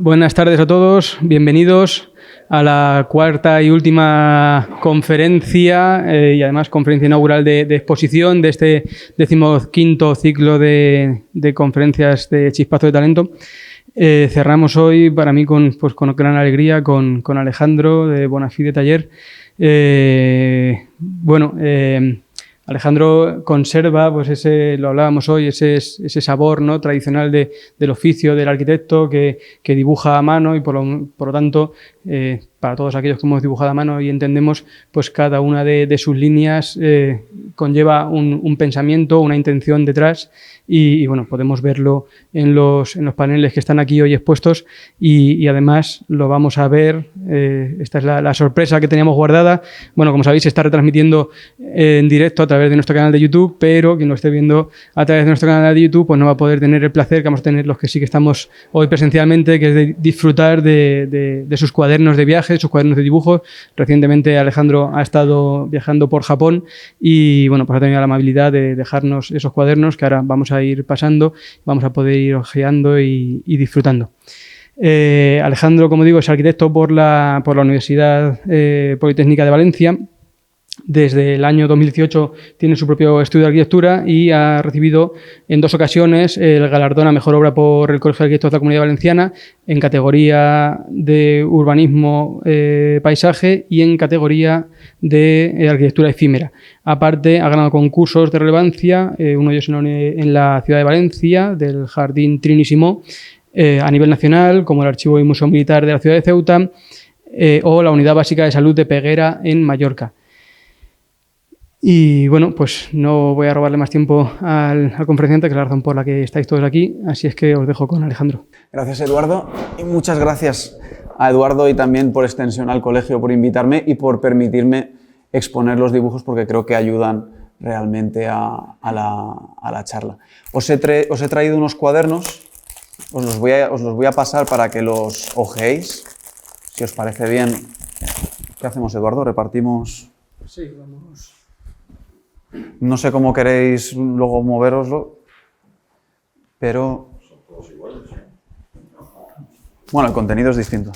buenas tardes a todos, bienvenidos a la cuarta y última conferencia y además conferencia inaugural de exposición de este 15º ciclo de conferencias de Chispazo de Talento. Cerramos hoy para mí con gran alegría con Alejandro de Bonafide Taller. Alejandro conserva, pues lo hablábamos hoy, ese sabor, ¿no?, tradicional del oficio del arquitecto que dibuja a mano y por lo tanto, para todos aquellos que hemos dibujado a mano y entendemos, pues cada una de sus líneas conlleva un pensamiento, una intención detrás y bueno, podemos verlo en los paneles que están aquí hoy expuestos y además lo vamos a ver, esta es la sorpresa que teníamos guardada. Bueno, como sabéis, se está retransmitiendo en directo a través de nuestro canal de YouTube, pero quien lo esté viendo a través de nuestro canal de YouTube pues no va a poder tener el placer que vamos a tener los que sí que estamos hoy presencialmente, que es de disfrutar de sus cuadernos de viaje, sus cuadernos de dibujo. Recientemente Alejandro ha estado viajando por Japón y bueno, pues ha tenido la amabilidad de dejarnos esos cuadernos que ahora vamos a ir pasando, vamos a poder ir hojeando y disfrutando. Alejandro, como digo, es arquitecto por la Universidad Politécnica de Valencia. Desde el año 2018 tiene su propio estudio de arquitectura y ha recibido en 2 ocasiones el galardón a Mejor Obra por el Colegio de Arquitectos de la Comunidad Valenciana en categoría de urbanismo, paisaje y en categoría de arquitectura efímera. Aparte, ha ganado concursos de relevancia, uno de ellos en la ciudad de Valencia, del Jardín Trini-Simó, a nivel nacional, como el Archivo y Museo Militar de la ciudad de Ceuta, o la Unidad Básica de Salud de Peguera en Mallorca. Y bueno, pues no voy a robarle más tiempo al conferenciante, que es la razón por la que estáis todos aquí, así es que os dejo con Alejandro. Gracias, Eduardo, y muchas gracias a Eduardo y también por extensión al colegio por invitarme y por permitirme exponer los dibujos porque creo que ayudan realmente a la charla. Os he traído unos cuadernos, os los voy a pasar para que los hojeéis, si os parece bien. ¿Qué hacemos, Eduardo? ¿Repartimos? Sí, vamos. No sé cómo queréis luego moveroslo, pero son todos iguales. Bueno, el contenido es distinto.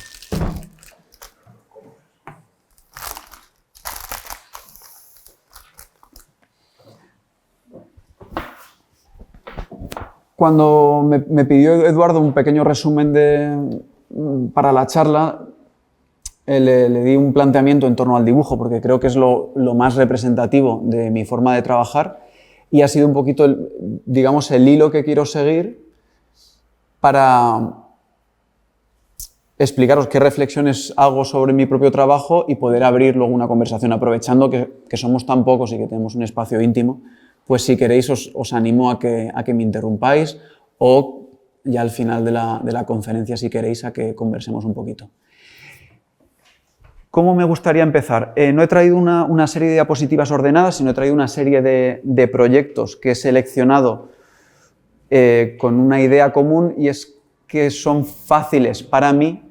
Cuando me pidió Eduardo un pequeño resumen para la charla, le di un planteamiento en torno al dibujo, porque creo que es lo más representativo de mi forma de trabajar y ha sido un poquito, digamos, el hilo que quiero seguir para explicaros qué reflexiones hago sobre mi propio trabajo y poder abrir luego una conversación, aprovechando que somos tan pocos y que tenemos un espacio íntimo. Pues si queréis os animo a que me interrumpáis o ya al final de la conferencia, si queréis, a que conversemos un poquito. ¿Cómo me gustaría empezar? No he traído una serie de diapositivas ordenadas, sino he traído una serie de proyectos que he seleccionado con una idea común, y es que son fáciles para mí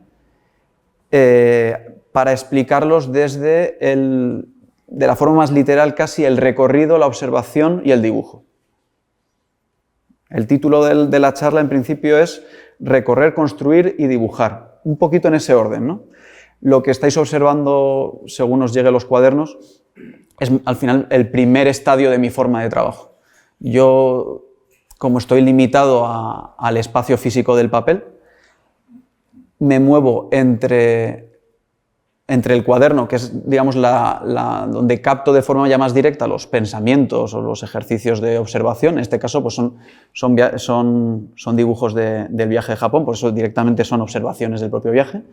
para explicarlos desde de la forma más literal casi, el recorrido, la observación y el dibujo. El título de la charla en principio es Recorrer, construir y dibujar. Un poquito en ese orden, ¿no? Lo que estáis observando, según os lleguen los cuadernos, es al final el primer estadio de mi forma de trabajo. Yo, como estoy limitado al espacio físico del papel, me muevo entre el cuaderno, que es, digamos, donde capto de forma ya más directa los pensamientos o los ejercicios de observación. En este caso, pues son dibujos del viaje a Japón, por eso directamente son observaciones del propio viaje.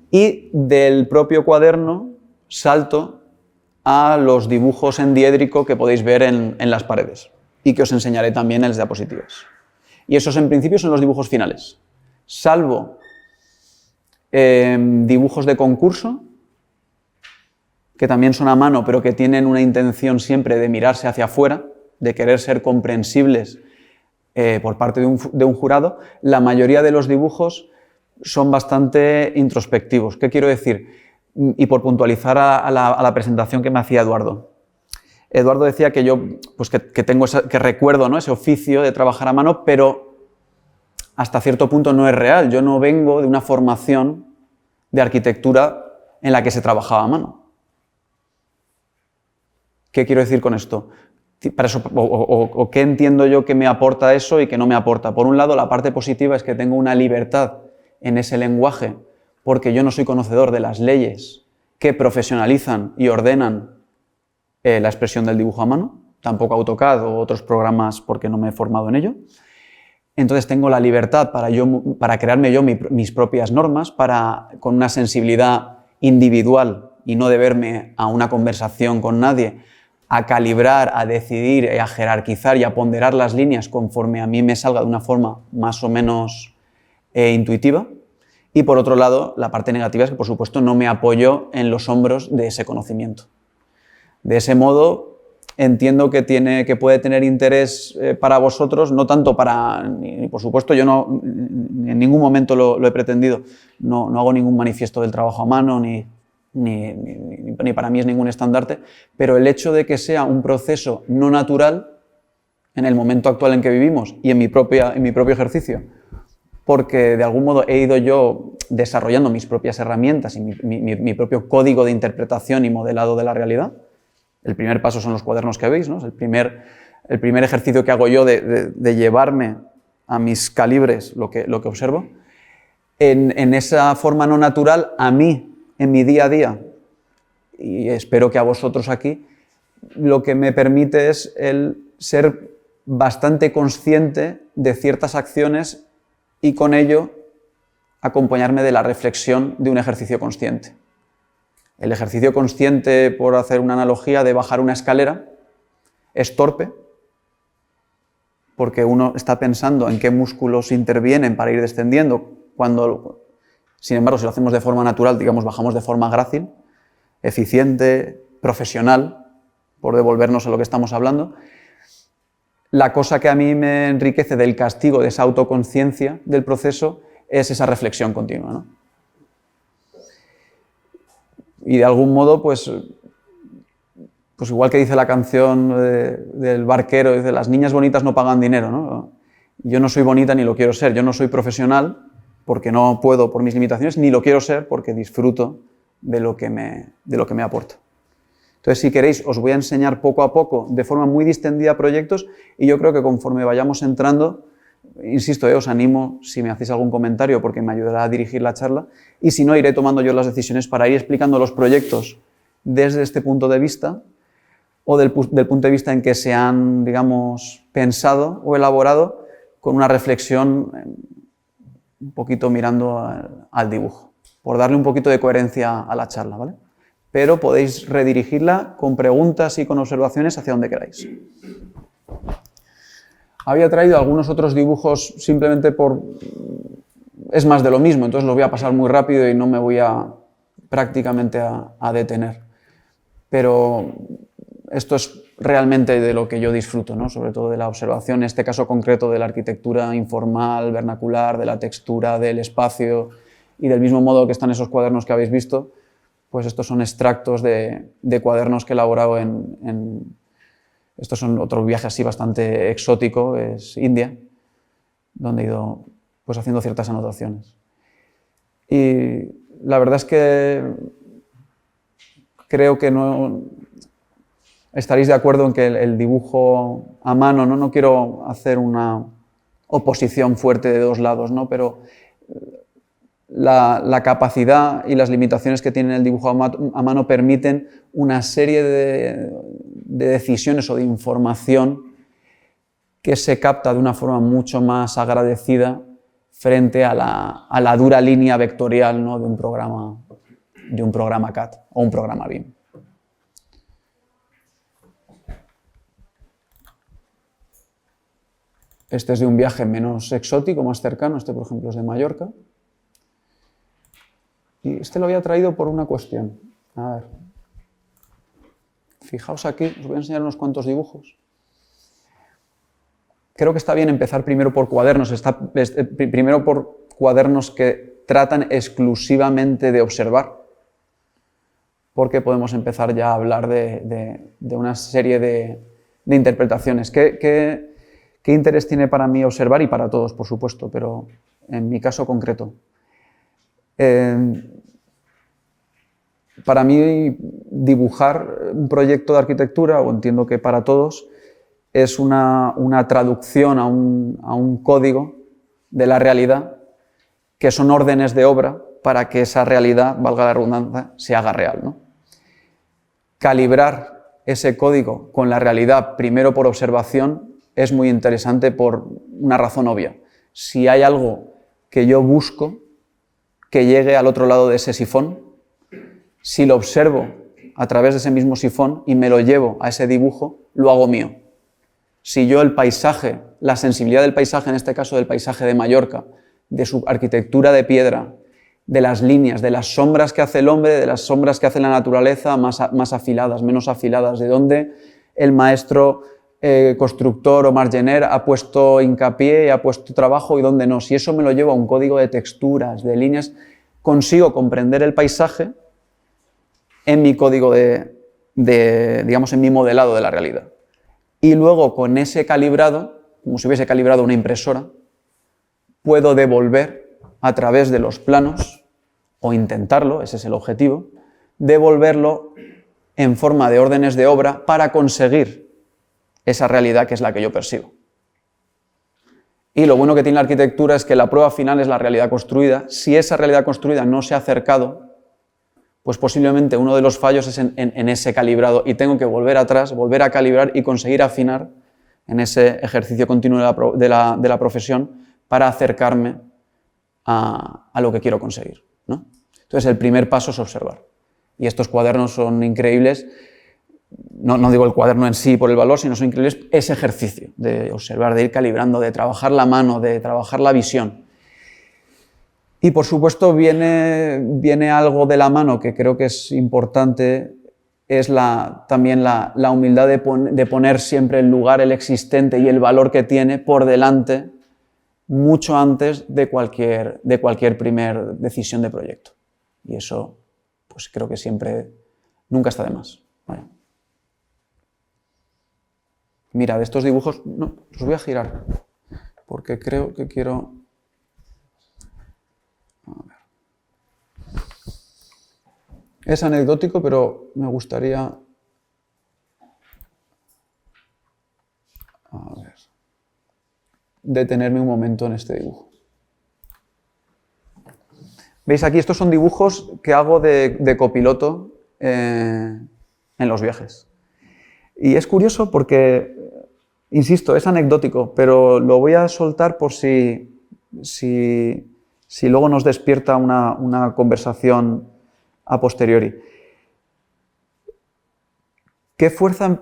Y del propio cuaderno salto a los dibujos en diédrico que podéis ver en las paredes y que os enseñaré también en las diapositivas. Y esos en principio son los dibujos finales, salvo dibujos de concurso, que también son a mano, pero que tienen una intención siempre de mirarse hacia afuera, de querer ser comprensibles por parte de un jurado. La mayoría de los dibujos son bastante introspectivos. ¿Qué quiero decir? Y por puntualizar a la presentación que me hacía Eduardo. Eduardo decía que yo, pues que recuerdo, ¿no?, ese oficio de trabajar a mano, pero hasta cierto punto no es real. Yo no vengo de una formación de arquitectura en la que se trabajaba a mano. ¿Qué quiero decir con esto? Para eso, o qué entiendo yo que me aporta eso y que no me aporta. Por un lado, la parte positiva es que tengo una libertad en ese lenguaje, porque yo no soy conocedor de las leyes que profesionalizan y ordenan la expresión del dibujo a mano, tampoco AutoCAD o otros programas porque no me he formado en ello. Entonces tengo la libertad para crearme yo mis propias normas, con una sensibilidad individual y no deberme a una conversación con nadie, a calibrar, a decidir, a jerarquizar y a ponderar las líneas conforme a mí me salga de una forma más o menos intuitiva. Y por otro lado, la parte negativa es que, por supuesto, no me apoyo en los hombros de ese conocimiento. De ese modo, entiendo que puede tener interés para vosotros, no tanto ni por supuesto, yo no en ningún momento lo he pretendido, no hago ningún manifiesto del trabajo a mano, ni para mí es ningún estandarte, pero el hecho de que sea un proceso no natural en el momento actual en que vivimos y en mi propio ejercicio, porque de algún modo he ido yo desarrollando mis propias herramientas y mi propio código de interpretación y modelado de la realidad. El primer paso son los cuadernos que veis, ¿no? Es el primer ejercicio que hago yo de llevarme a mis calibres lo que observo. En esa forma no natural, a mí, en mi día a día, y espero que a vosotros aquí, lo que me permite es el ser bastante consciente de ciertas acciones y con ello acompañarme de la reflexión de un ejercicio consciente. El ejercicio consciente, por hacer una analogía, de bajar una escalera, es torpe, porque uno está pensando en qué músculos intervienen para ir descendiendo, sin embargo, si lo hacemos de forma natural, digamos, bajamos de forma grácil, eficiente, profesional, por devolvernos a lo que estamos hablando. La cosa que a mí me enriquece del castigo, de esa autoconciencia del proceso, es esa reflexión continua, ¿no? Y de algún modo, pues igual que dice la canción del barquero, dice, las niñas bonitas no pagan dinero, ¿no? Yo no soy bonita ni lo quiero ser, yo no soy profesional porque no puedo por mis limitaciones, ni lo quiero ser porque disfruto de lo que me aporta. Entonces, si queréis, os voy a enseñar poco a poco, de forma muy distendida, proyectos, y yo creo que conforme vayamos entrando, insisto, os animo si me hacéis algún comentario porque me ayudará a dirigir la charla, y si no, iré tomando yo las decisiones para ir explicando los proyectos desde este punto de vista, o del punto de vista en que se han, digamos, pensado o elaborado con una reflexión un poquito mirando al dibujo, por darle un poquito de coherencia a la charla, ¿vale? Pero podéis redirigirla con preguntas y con observaciones hacia donde queráis. Había traído algunos otros dibujos simplemente es más de lo mismo, entonces los voy a pasar muy rápido y no me voy prácticamente a detener. Pero esto es realmente de lo que yo disfruto, ¿no? Sobre todo de la observación, en este caso concreto de la arquitectura informal, vernacular, de la textura, del espacio, y del mismo modo que están esos cuadernos que habéis visto, pues estos son extractos de cuadernos que he elaborado estos son otro viaje así bastante exótico, es India, donde he ido pues haciendo ciertas anotaciones. Y la verdad es que creo que no estaréis de acuerdo en que el dibujo a mano, no quiero hacer una oposición fuerte de dos lados, ¿no? Pero la capacidad y las limitaciones que tiene el dibujo a mano permiten una serie de decisiones o de información que se capta de una forma mucho más agradecida frente a la dura línea vectorial, ¿no? de un programa CAD o un programa BIM. Este es de un viaje menos exótico, más cercano. Este, por ejemplo, es de Mallorca. Y este lo había traído por una cuestión. A ver. Fijaos aquí, os voy a enseñar unos cuantos dibujos. Creo que está bien empezar primero por cuadernos. Primero por cuadernos que tratan exclusivamente de observar. Porque podemos empezar ya a hablar de una serie de interpretaciones. ¿Qué ¿Qué interés tiene para mí observar? Y para todos, por supuesto, pero en mi caso concreto. Para mí, dibujar un proyecto de arquitectura, o entiendo que para todos, es una traducción a un código de la realidad, que son órdenes de obra para que esa realidad, valga la redundancia, se haga real, ¿no? Calibrar ese código con la realidad, primero por observación, es muy interesante por una razón obvia. Si hay algo que yo busco que llegue al otro lado de ese sifón, si lo observo a través de ese mismo sifón y me lo llevo a ese dibujo, lo hago mío. Si yo el paisaje, la sensibilidad del paisaje, en este caso del paisaje de Mallorca, de su arquitectura de piedra, de las líneas, de las sombras que hace el hombre, de las sombras que hace la naturaleza, más afiladas, menos afiladas, de dónde el maestro constructor o margener ha puesto hincapié, ha puesto trabajo y dónde no. Si eso me lo llevo a un código de texturas, de líneas, consigo comprender el paisaje en mi código digamos, en mi modelado de la realidad. Y luego con ese calibrado, como si hubiese calibrado una impresora, puedo devolver a través de los planos, o intentarlo, ese es el objetivo, devolverlo en forma de órdenes de obra para conseguir esa realidad que es la que yo persigo. Y lo bueno que tiene la arquitectura es que la prueba final es la realidad construida. Si esa realidad construida no se ha acercado, pues posiblemente uno de los fallos es en ese calibrado y tengo que volver atrás, volver a calibrar y conseguir afinar en ese ejercicio continuo de la profesión para acercarme a lo que quiero conseguir, ¿no? Entonces el primer paso es observar. Y estos cuadernos son increíbles, no digo el cuaderno en sí por el valor, sino son increíbles ese ejercicio de observar, de ir calibrando, de trabajar la mano, de trabajar la visión. Y por supuesto viene algo de la mano que creo que es importante, es también la humildad de poner siempre el lugar, el existente y el valor que tiene por delante, mucho antes de cualquier primer decisión de proyecto. Y eso, pues creo que siempre, nunca está de más. Vale. Mirad, estos dibujos, no, los voy a girar, porque creo que quiero... A ver. Es anecdótico, pero me gustaría... A ver. Detenerme un momento en este dibujo. ¿Veis aquí? Estos son dibujos que hago de copiloto en los viajes. Y es curioso porque, insisto, es anecdótico, pero lo voy a soltar por si luego nos despierta una conversación a posteriori. ¿Qué fuerza?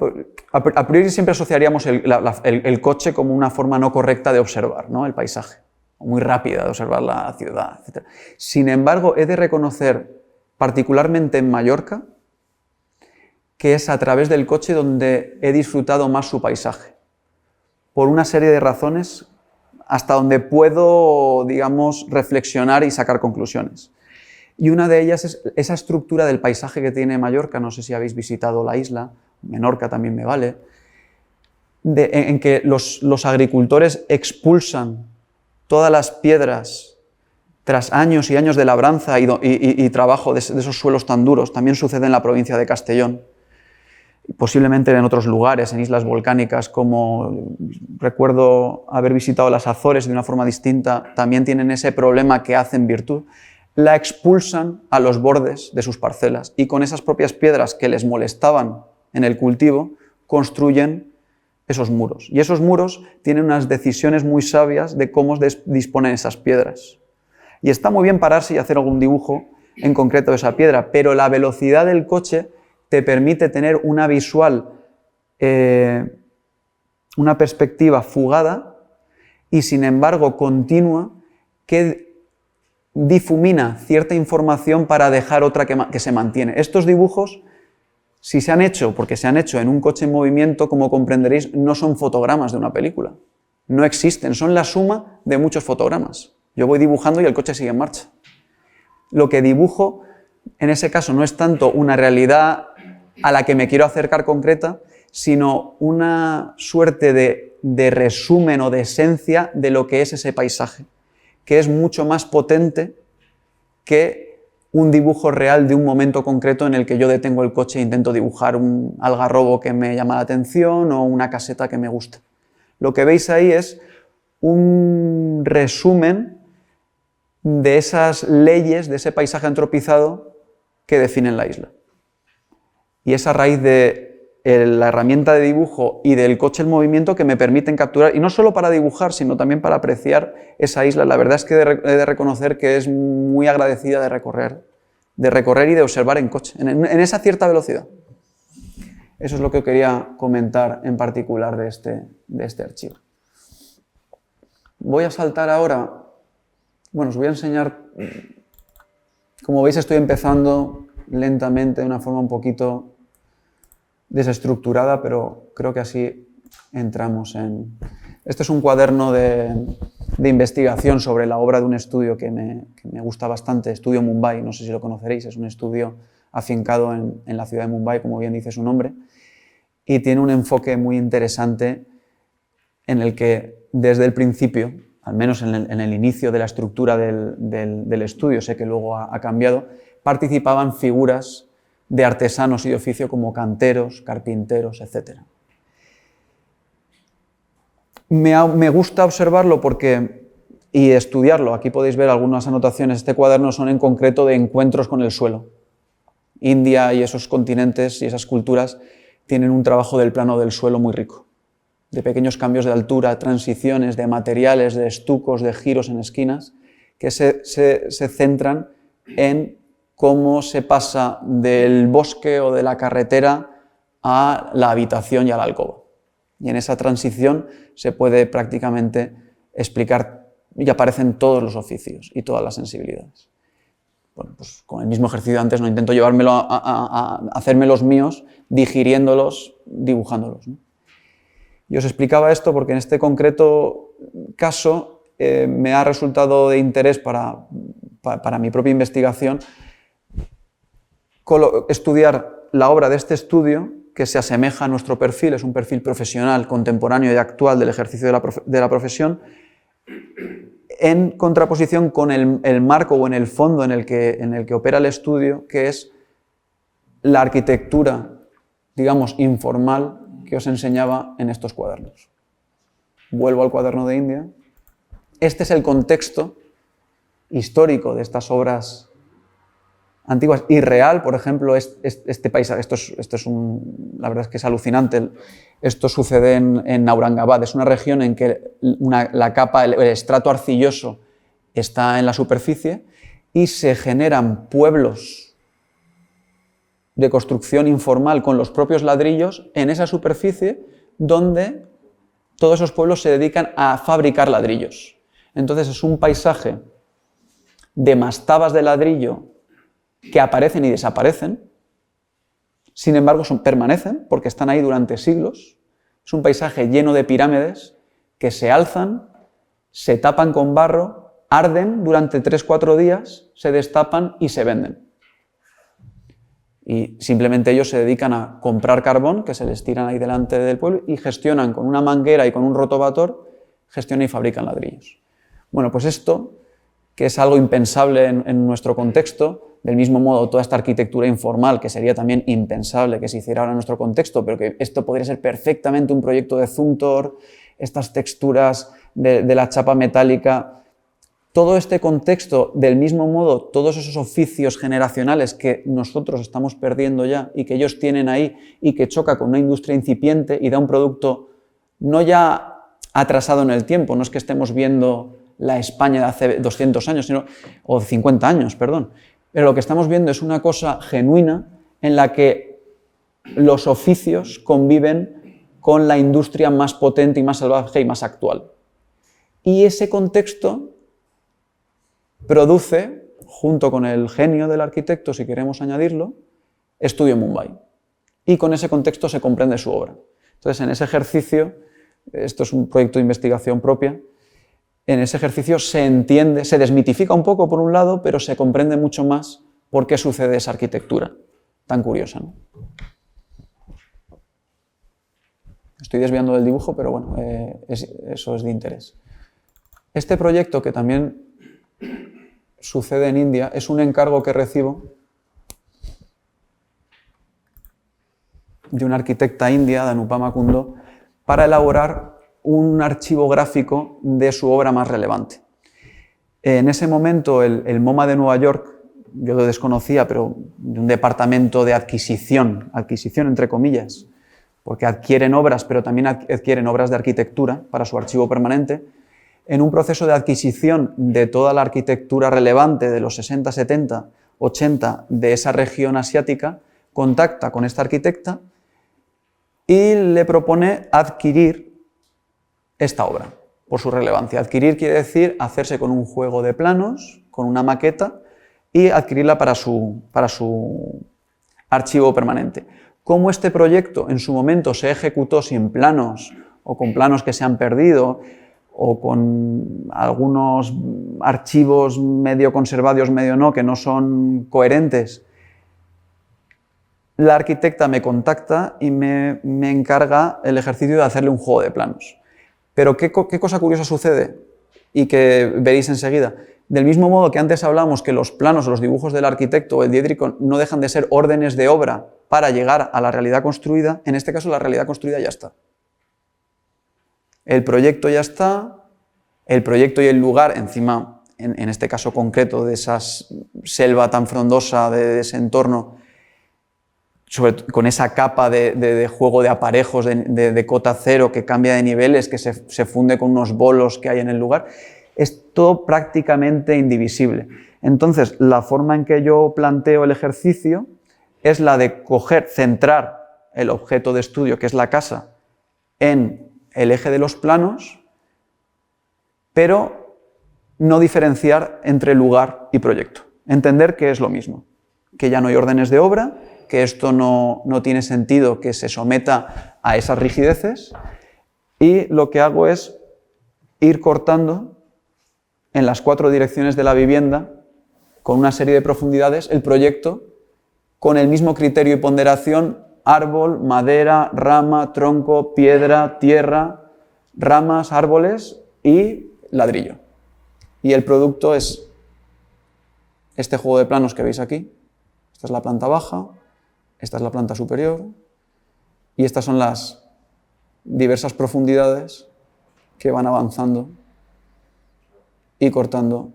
A priori siempre asociaríamos el coche como una forma no correcta de observar, ¿no? El paisaje, muy rápida de observar la ciudad, etc. Sin embargo, he de reconocer, particularmente en Mallorca, que es a través del coche donde he disfrutado más su paisaje, por una serie de razones hasta donde puedo, digamos, reflexionar y sacar conclusiones. Y una de ellas es esa estructura del paisaje que tiene Mallorca, no sé si habéis visitado la isla, Menorca también me vale, en que los agricultores expulsan todas las piedras tras años y años de labranza y trabajo de esos suelos tan duros. También sucede en la provincia de Castellón, posiblemente en otros lugares, en islas volcánicas, como recuerdo haber visitado las Azores de una forma distinta, también tienen ese problema que hacen virtud. La expulsan a los bordes de sus parcelas y con esas propias piedras que les molestaban en el cultivo, construyen esos muros. Y esos muros tienen unas decisiones muy sabias de cómo disponen esas piedras. Y está muy bien pararse y hacer algún dibujo en concreto de esa piedra, pero la velocidad del coche te permite tener una visual, una perspectiva fugada y sin embargo continua que difumina cierta información para dejar otra que se mantiene. Estos dibujos, si se han hecho, porque se han hecho en un coche en movimiento, como comprenderéis, no son fotogramas de una película. No existen, son la suma de muchos fotogramas. Yo voy dibujando y el coche sigue en marcha. Lo que dibujo, en ese caso, no es tanto una realidad a la que me quiero acercar concreta, sino una suerte de de resumen o de esencia de lo que es ese paisaje, que es mucho más potente que un dibujo real de un momento concreto en el que yo detengo el coche e intento dibujar un algarrobo que me llama la atención o una caseta que me gusta. Lo que veis ahí es un resumen de esas leyes, de ese paisaje antropizado que definen la isla. Y es a raíz de la herramienta de dibujo y del coche en movimiento que me permiten capturar, y no solo para dibujar, sino también para apreciar esa isla. La verdad es que he de reconocer que es muy agradecida de recorrer y de observar en coche, en esa cierta velocidad. Eso es lo que quería comentar en particular de este archivo. Voy a saltar ahora, bueno, os voy a enseñar, como veis estoy empezando lentamente, de una forma un poquito desestructurada, pero creo que así entramos en... Este es un cuaderno de investigación sobre la obra de un estudio que me gusta bastante, Estudio Mumbai, no sé si lo conoceréis, es un estudio afincado en la ciudad de Mumbai, como bien dice su nombre, y tiene un enfoque muy interesante en el que desde el principio, al menos en el inicio de la estructura del estudio, sé que luego ha cambiado, participaban figuras de artesanos y de oficio como canteros, carpinteros, etc. Me gusta observarlo y estudiarlo. Aquí podéis ver algunas anotaciones. Este cuaderno son en concreto de encuentros con el suelo. India y esos continentes y esas culturas tienen un trabajo del plano del suelo muy rico, de pequeños cambios de altura, transiciones, de materiales, de estucos, de giros en esquinas, que se centran en cómo se pasa del bosque o de la carretera a la habitación y a la alcoba. Y en esa transición se puede prácticamente explicar y aparecen todos los oficios y todas las sensibilidades. Bueno, pues con el mismo ejercicio de antes no intento llevármelo a hacerme los míos, digiriéndolos, dibujándolos, ¿no? Y os explicaba esto porque en este concreto caso me ha resultado de interés para mi propia investigación estudiar la obra de este estudio que se asemeja a nuestro perfil, es un perfil profesional, contemporáneo y actual del ejercicio de la profesión, en contraposición con el marco o en el fondo en el que opera el estudio, que es la arquitectura, digamos, informal que os enseñaba en estos cuadernos. Vuelvo al cuaderno de India. Este es el contexto histórico de estas obras antiguas y real, por ejemplo, este paisaje, la verdad es que es alucinante. Esto sucede en Aurangabad, es una región en que la capa, el estrato arcilloso está en la superficie y se generan pueblos de construcción informal con los propios ladrillos en esa superficie donde todos esos pueblos se dedican a fabricar ladrillos. Entonces es un paisaje de mastabas de ladrillo que aparecen y desaparecen, sin embargo permanecen porque están ahí durante siglos. Es un paisaje lleno de pirámides que se alzan, se tapan con barro, arden durante 3-4 días, se destapan y se venden. Y simplemente ellos se dedican a comprar carbón, que se les tiran ahí delante del pueblo, y gestionan con una manguera y con un rotovator, gestionan y fabrican ladrillos. Bueno, pues esto, que es algo impensable en nuestro contexto, del mismo modo toda esta arquitectura informal, que sería también impensable que se hiciera ahora en nuestro contexto, pero que esto podría ser perfectamente un proyecto de Zumthor, estas texturas de la chapa metálica, todo este contexto, del mismo modo, todos esos oficios generacionales que nosotros estamos perdiendo ya y que ellos tienen ahí y que choca con una industria incipiente y da un producto no ya atrasado en el tiempo, no es que estemos viendo la España de hace 200 años, o 50 años, perdón, pero lo que estamos viendo es una cosa genuina en la que los oficios conviven con la industria más potente y más salvaje y más actual. Y ese contexto produce, junto con el genio del arquitecto, si queremos añadirlo, Estudio Mumbai. Y con ese contexto se comprende su obra. Entonces, en ese ejercicio, esto es un proyecto de investigación propia, en ese ejercicio se entiende, se desmitifica un poco por un lado, pero se comprende mucho más por qué sucede esa arquitectura tan curiosa, ¿no? Estoy desviando del dibujo, pero bueno, eso es de interés. Este proyecto, que también sucede en India, es un encargo que recibo de una arquitecta india, Anupama Kundu, para elaborar un archivo gráfico de su obra más relevante. En ese momento, el MoMA de Nueva York, yo lo desconocía, pero de un departamento de adquisición entre comillas, porque adquieren obras, pero también adquieren obras de arquitectura para su archivo permanente, en un proceso de adquisición de toda la arquitectura relevante de los 60, 70, 80 de esa región asiática, contacta con esta arquitecta y le propone adquirir esta obra, por su relevancia. Adquirir quiere decir hacerse con un juego de planos, con una maqueta, y adquirirla para su archivo permanente. Cómo este proyecto en su momento se ejecutó sin planos, o con planos que se han perdido, o con algunos archivos medio conservados, medio no, que no son coherentes, la arquitecta me contacta y me encarga el ejercicio de hacerle un juego de planos. Pero ¿qué cosa curiosa sucede? Y que veréis enseguida. Del mismo modo que antes hablamos que los planos o los dibujos del arquitecto o el diédrico no dejan de ser órdenes de obra para llegar a la realidad construida, en este caso la realidad construida ya está. El proyecto ya está, el proyecto y el lugar, encima, en este caso concreto, de esa selva tan frondosa, de ese entorno, con esa capa de juego de aparejos, de cota cero, que cambia de niveles, que se funde con unos bolos que hay en el lugar, es todo prácticamente indivisible. Entonces, la forma en que yo planteo el ejercicio es la de centrar el objeto de estudio, que es la casa, en el eje de los planos, pero no diferenciar entre lugar y proyecto. Entender que es lo mismo, que ya no hay órdenes de obra, que esto no tiene sentido que se someta a esas rigideces, y lo que hago es ir cortando en las 4 direcciones de la vivienda, con una serie de profundidades, el proyecto con el mismo criterio y ponderación: árbol, madera, rama, tronco, piedra, tierra, ramas, árboles y ladrillo. Y el producto es este juego de planos que veis aquí. Esta es la planta baja, esta es la planta superior, y estas son las diversas profundidades que van avanzando y cortando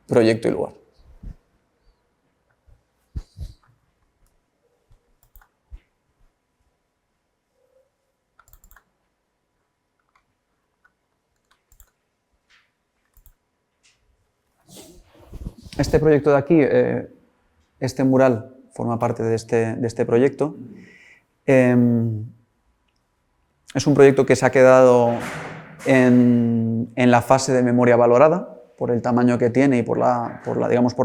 proyecto y lugar. Este proyecto de aquí, este mural, forma parte de este proyecto. Es un proyecto que se ha quedado en la fase de memoria valorada, por el tamaño que tiene y por la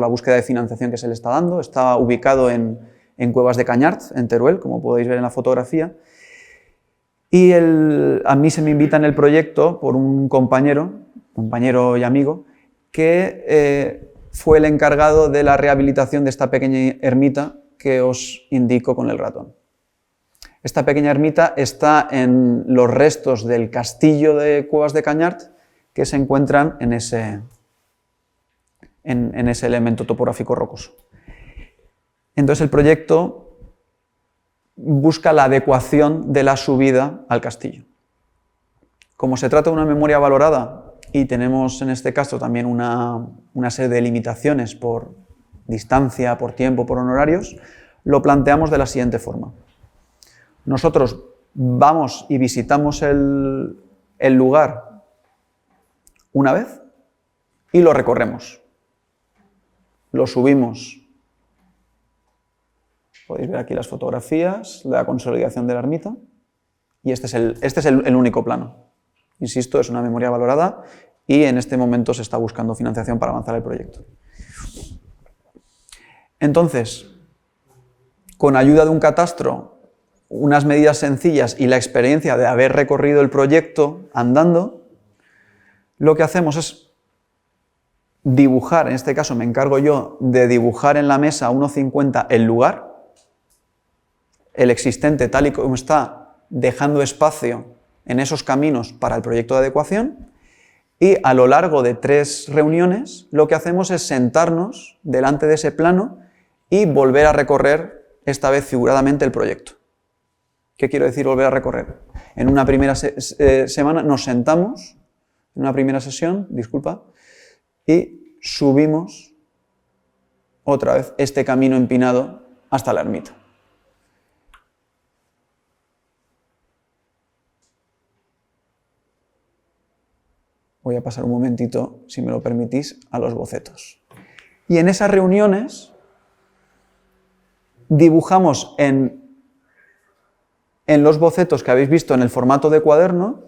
búsqueda de financiación que se le está dando. Está ubicado en Cuevas de Cañart, en Teruel, como podéis ver en la fotografía. Y a mí se me invita en el proyecto por un compañero y amigo, que fue el encargado de la rehabilitación de esta pequeña ermita que os indico con el ratón. Esta pequeña ermita está en los restos del castillo de Cuevas de Cañart, que se encuentran en ese elemento topográfico rocoso. Entonces el proyecto busca la adecuación de la subida al castillo. Como se trata de una memoria valorada, y tenemos en este caso también una serie de limitaciones por distancia, por tiempo, por honorarios, lo planteamos de la siguiente forma. Nosotros vamos y visitamos el lugar una vez y lo recorremos. Lo subimos. Podéis ver aquí las fotografías, la consolidación de la ermita, y este es el único plano. Insisto, es una memoria valorada y en este momento se está buscando financiación para avanzar el proyecto. Entonces, con ayuda de un catastro, unas medidas sencillas y la experiencia de haber recorrido el proyecto andando, lo que hacemos es dibujar, en este caso me encargo yo de dibujar en la mesa 1,50 el lugar, el existente tal y como está, dejando espacio en esos caminos para el proyecto de adecuación y a lo largo de 3 reuniones lo que hacemos es sentarnos delante de ese plano y volver a recorrer, esta vez figuradamente, el proyecto. ¿Qué quiero decir volver a recorrer? En una primera semana nos sentamos, en una primera sesión, y subimos otra vez este camino empinado hasta la ermita. Voy a pasar un momentito, si me lo permitís, a los bocetos. Y en esas reuniones dibujamos en los bocetos que habéis visto en el formato de cuaderno,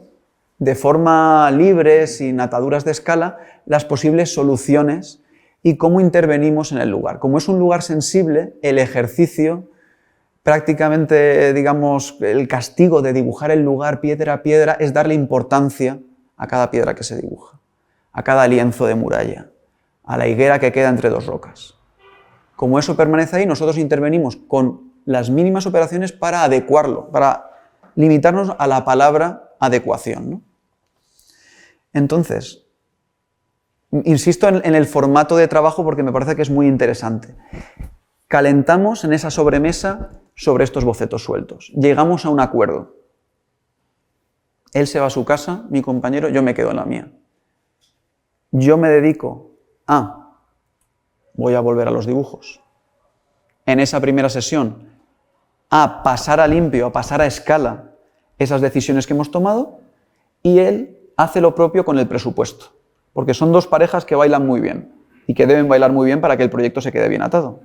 de forma libre, sin ataduras de escala, las posibles soluciones y cómo intervenimos en el lugar. Como es un lugar sensible, el ejercicio, prácticamente, digamos, el castigo de dibujar el lugar piedra a piedra es darle importancia a cada piedra que se dibuja, a cada lienzo de muralla, a la higuera que queda entre 2 rocas. Como eso permanece ahí, nosotros intervenimos con las mínimas operaciones para adecuarlo, para limitarnos a la palabra adecuación, ¿no? Entonces, insisto en el formato de trabajo porque me parece que es muy interesante. Calentamos en esa sobremesa sobre estos bocetos sueltos. Llegamos a un acuerdo. Él se va a su casa, mi compañero, yo me quedo en la mía. Yo me dedico voy a volver a los dibujos. En esa primera sesión, a pasar a limpio, a pasar a escala esas decisiones que hemos tomado, y él hace lo propio con el presupuesto, porque son 2 parejas que bailan muy bien y que deben bailar muy bien para que el proyecto se quede bien atado.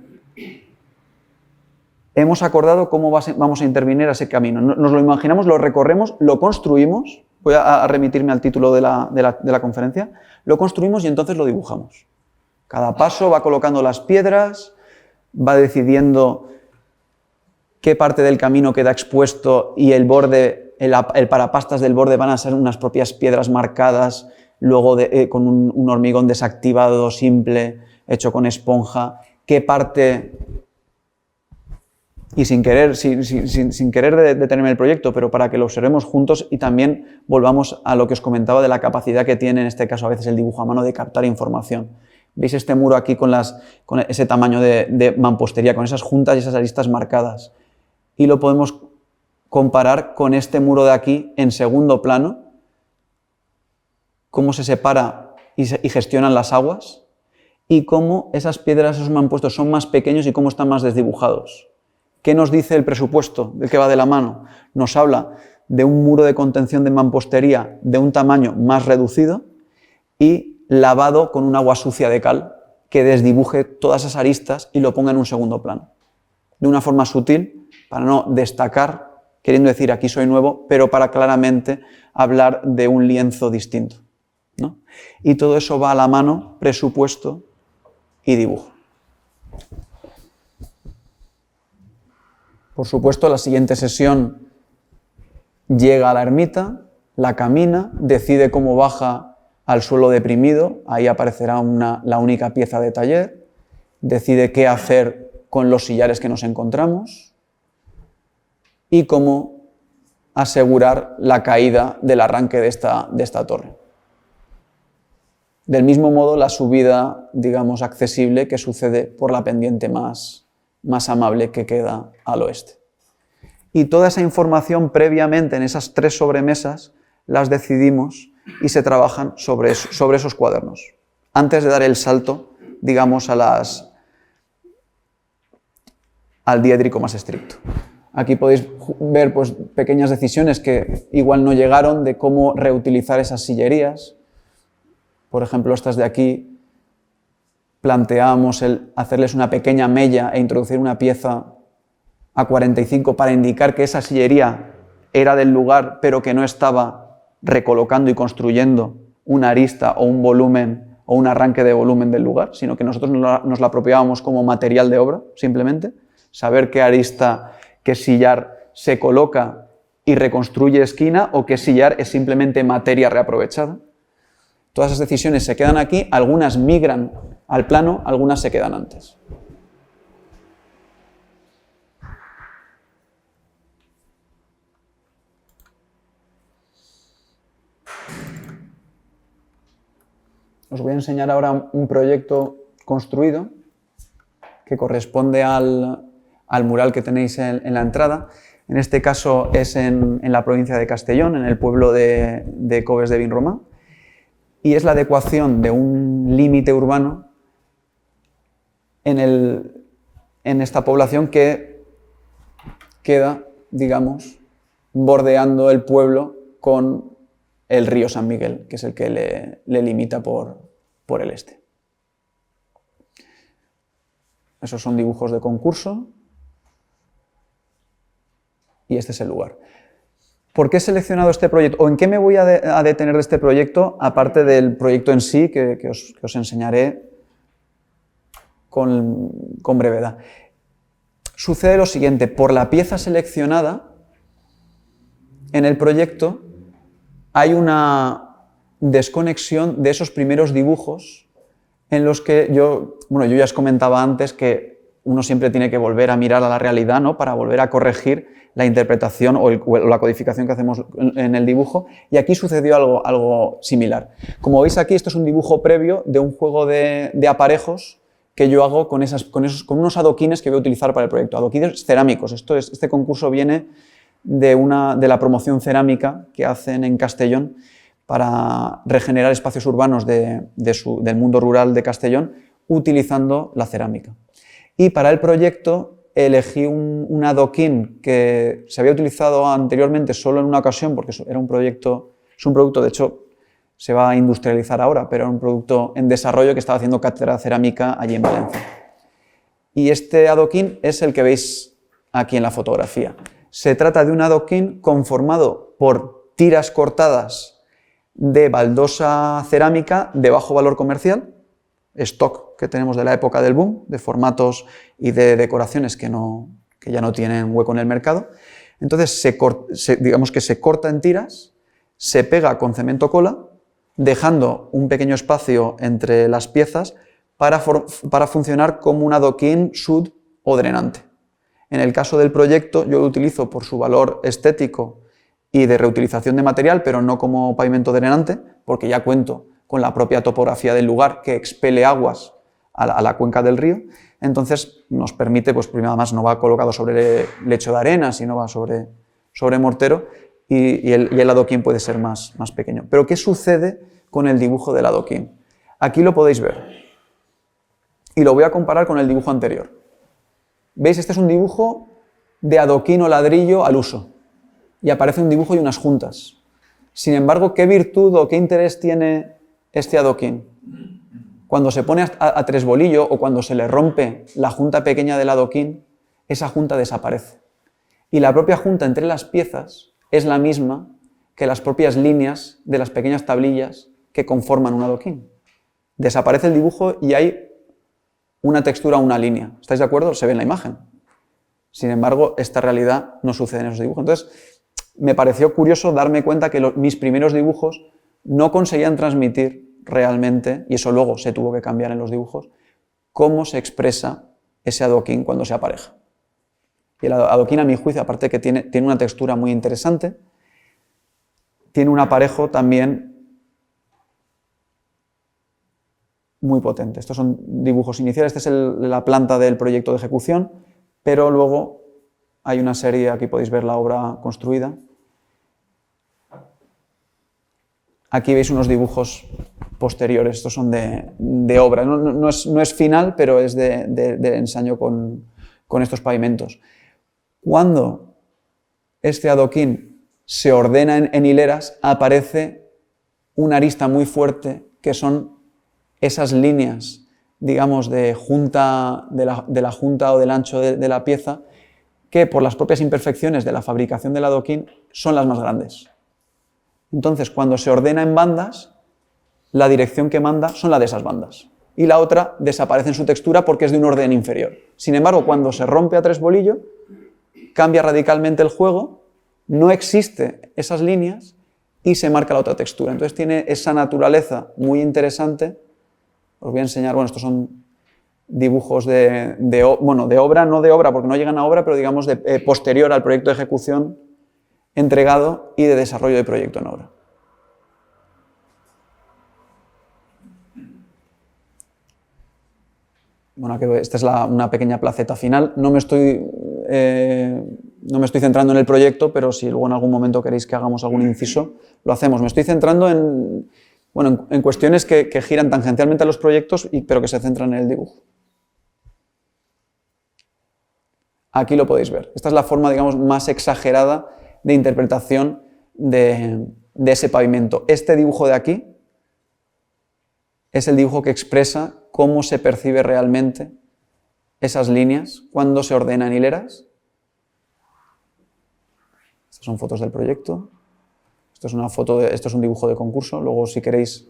Hemos acordado cómo vamos a intervenir a ese camino. Nos lo imaginamos, lo recorremos, lo construimos. Voy a remitirme al título de la conferencia. Lo construimos y entonces lo dibujamos. Cada paso va colocando las piedras, va decidiendo qué parte del camino queda expuesto y el borde, el parapastas del borde van a ser unas propias piedras marcadas, luego con un hormigón desactivado simple, hecho con esponja. Qué parte... Y sin querer detenerme el proyecto, pero para que lo observemos juntos y también volvamos a lo que os comentaba de la capacidad que tiene, en este caso a veces el dibujo a mano, de captar información. ¿Veis este muro aquí con ese tamaño de mampostería, con esas juntas y esas aristas marcadas? Y lo podemos comparar con este muro de aquí en segundo plano, cómo se separa y gestionan las aguas, y cómo esas piedras, esos mampuestos son más pequeños y cómo están más desdibujados. ¿Qué nos dice el presupuesto del que va de la mano? Nos habla de un muro de contención de mampostería de un tamaño más reducido y lavado con un agua sucia de cal que desdibuje todas esas aristas y lo ponga en un segundo plano. De una forma sutil, para no destacar, queriendo decir aquí soy nuevo, pero para claramente hablar de un lienzo distinto, ¿no? Y todo eso va a la mano, presupuesto y dibujo. Por supuesto, la siguiente sesión llega a la ermita, la camina, decide cómo baja al suelo deprimido, ahí aparecerá la única pieza de taller, decide qué hacer con los sillares que nos encontramos y cómo asegurar la caída del arranque de esta torre. Del mismo modo, la subida, digamos, accesible que sucede por la pendiente más amable que queda al oeste. Y toda esa información previamente en esas 3 sobremesas las decidimos y se trabajan sobre esos cuadernos, antes de dar el salto, digamos, al diédrico más estricto. Aquí podéis ver pues, pequeñas decisiones que igual no llegaron de cómo reutilizar esas sillerías. Por ejemplo, estas de aquí, planteábamos el hacerles una pequeña mella e introducir una pieza a 45 para indicar que esa sillería era del lugar, pero que no estaba recolocando y construyendo una arista o un volumen o un arranque de volumen del lugar, sino que nosotros nos la apropiábamos como material de obra, simplemente. Saber qué arista, qué sillar se coloca y reconstruye esquina o qué sillar es simplemente materia reaprovechada. Todas esas decisiones se quedan aquí, algunas migran al plano, algunas se quedan antes. os voy a enseñar ahora un proyecto construido que corresponde al mural que tenéis en la entrada. En este caso es en la provincia de Castellón, en el pueblo de Coves de Vinromà, y es la adecuación de un límite urbano en esta población que queda, digamos, bordeando el pueblo con el río San Miguel, que es el que le limita por el este. Esos son dibujos de concurso y este es el lugar. ¿Por qué he seleccionado este proyecto? ¿O en qué me voy a detener de este proyecto, aparte del proyecto en sí, que os enseñaré con brevedad? Sucede lo siguiente: por la pieza seleccionada en el proyecto hay una desconexión de esos primeros dibujos en los que yo ya os comentaba antes que uno siempre tiene que volver a mirar a la realidad, ¿no?, para volver a corregir la interpretación o la codificación que hacemos en el dibujo, y aquí sucedió algo similar. Como veis aquí, esto es un dibujo previo de un juego de aparejos que yo hago con unos adoquines que voy a utilizar para el proyecto, adoquines cerámicos. Este concurso viene de la promoción cerámica que hacen en Castellón para regenerar espacios urbanos del mundo rural de Castellón utilizando la cerámica. Y para el proyecto elegí un adoquín que se había utilizado anteriormente solo en una ocasión, porque es un producto, de hecho, se va a industrializar ahora, pero era un producto en desarrollo que estaba haciendo Cátedra Cerámica allí en Valencia. Y este adoquín es el que veis aquí en la fotografía. Se trata de un adoquín conformado por tiras cortadas de baldosa cerámica de bajo valor comercial, stock que tenemos de la época del boom, de formatos y de decoraciones que ya no tienen hueco en el mercado. Entonces, digamos que se corta en tiras, se pega con cemento cola, dejando un pequeño espacio entre las piezas para funcionar como un adoquín sud o drenante. En el caso del proyecto, yo lo utilizo por su valor estético y de reutilización de material, pero no como pavimento drenante, porque ya cuento con la propia topografía del lugar que expele aguas a la cuenca del río. Entonces nos permite, pues primero, además no va colocado sobre lecho de arena, sino va sobre mortero, y el adoquín puede ser más pequeño. Pero ¿qué sucede con el dibujo del adoquín? Aquí lo podéis ver. Y lo voy a comparar con el dibujo anterior. ¿Veis? Este es un dibujo de adoquín o ladrillo al uso. Y aparece un dibujo y unas juntas. Sin embargo, ¿qué virtud o qué interés tiene este adoquín? Cuando se pone a tres bolillo o cuando se le rompe la junta pequeña del adoquín, esa junta desaparece. Y la propia junta entre las piezas es la misma que las propias líneas de las pequeñas tablillas que conforman un adoquín. Desaparece el dibujo y hay una textura, una línea. ¿Estáis de acuerdo? Se ve en la imagen. Sin embargo, esta realidad no sucede en esos dibujos. Entonces, me pareció curioso darme cuenta que mis primeros dibujos no conseguían transmitir realmente, y eso luego se tuvo que cambiar en los dibujos, cómo se expresa ese adoquín cuando se apareja. Y el adoquín, a mi juicio, aparte que tiene una textura muy interesante, tiene un aparejo también muy potente. Estos son dibujos iniciales, esta es la planta del proyecto de ejecución, pero luego hay una serie, aquí podéis ver la obra construida. Aquí veis unos dibujos posteriores, estos son de obra. No es final, pero es de ensayo con estos pavimentos. Cuando este adoquín se ordena en hileras, aparece una arista muy fuerte, que son esas líneas, digamos, de la junta o del ancho de la pieza, que por las propias imperfecciones de la fabricación del adoquín son las más grandes. Entonces, cuando se ordena en bandas, la dirección que manda son la de esas bandas. Y la otra desaparece en su textura porque es de un orden inferior. Sin embargo, cuando se rompe a tres bolillo, cambia radicalmente el juego, no existe esas líneas y se marca la otra textura. Entonces tiene esa naturaleza muy interesante. Os voy a enseñar, estos son dibujos de obra, no de obra porque no llegan a obra, pero digamos de posterior al proyecto de ejecución entregado y de desarrollo de proyecto en obra. bueno, que esta es una pequeña placeta final. No me estoy centrando en el proyecto, pero si luego en algún momento queréis que hagamos algún inciso, lo hacemos. Me estoy centrando en cuestiones que giran tangencialmente a los proyectos, pero que se centran en el dibujo. Aquí lo podéis ver. Esta es la forma, digamos, más exagerada de interpretación de ese pavimento. Este dibujo de aquí es el dibujo que expresa cómo se percibe realmente esas líneas cuando se ordenan hileras. Estas son fotos del proyecto. Esto es un dibujo de concurso. Luego, si queréis,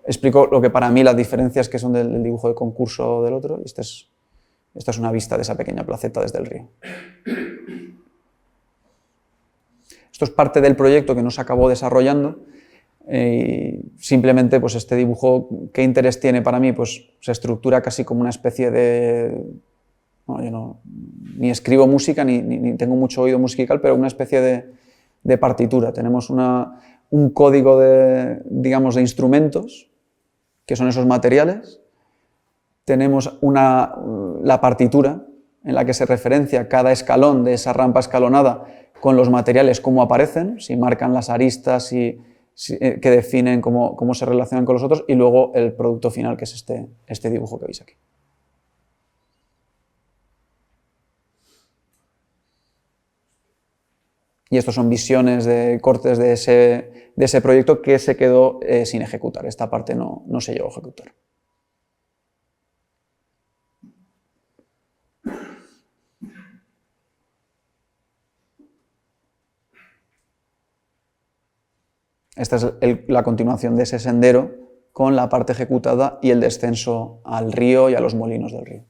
explico lo que para mí las diferencias que son del dibujo de concurso del otro. Y esta es una vista de esa pequeña placeta desde el río. Esto es parte del proyecto que no se acabó desarrollando. Simplemente, pues este dibujo, ¿qué interés tiene para mí? Pues se estructura casi como una especie de... Bueno, yo ni escribo música, ni tengo mucho oído musical, pero una especie de partitura. Tenemos un código digamos, de instrumentos, que son esos materiales. Tenemos la partitura, en la que se referencia cada escalón de esa rampa escalonada con los materiales, cómo aparecen, si marcan las aristas, que definen cómo se relacionan con los otros, y luego el producto final, que es este dibujo que veis aquí. Y estos son visiones de cortes de ese proyecto que se quedó sin ejecutar. Esta parte no se llegó a ejecutar. Esta es la continuación de ese sendero con la parte ejecutada y el descenso al río y a los molinos del río.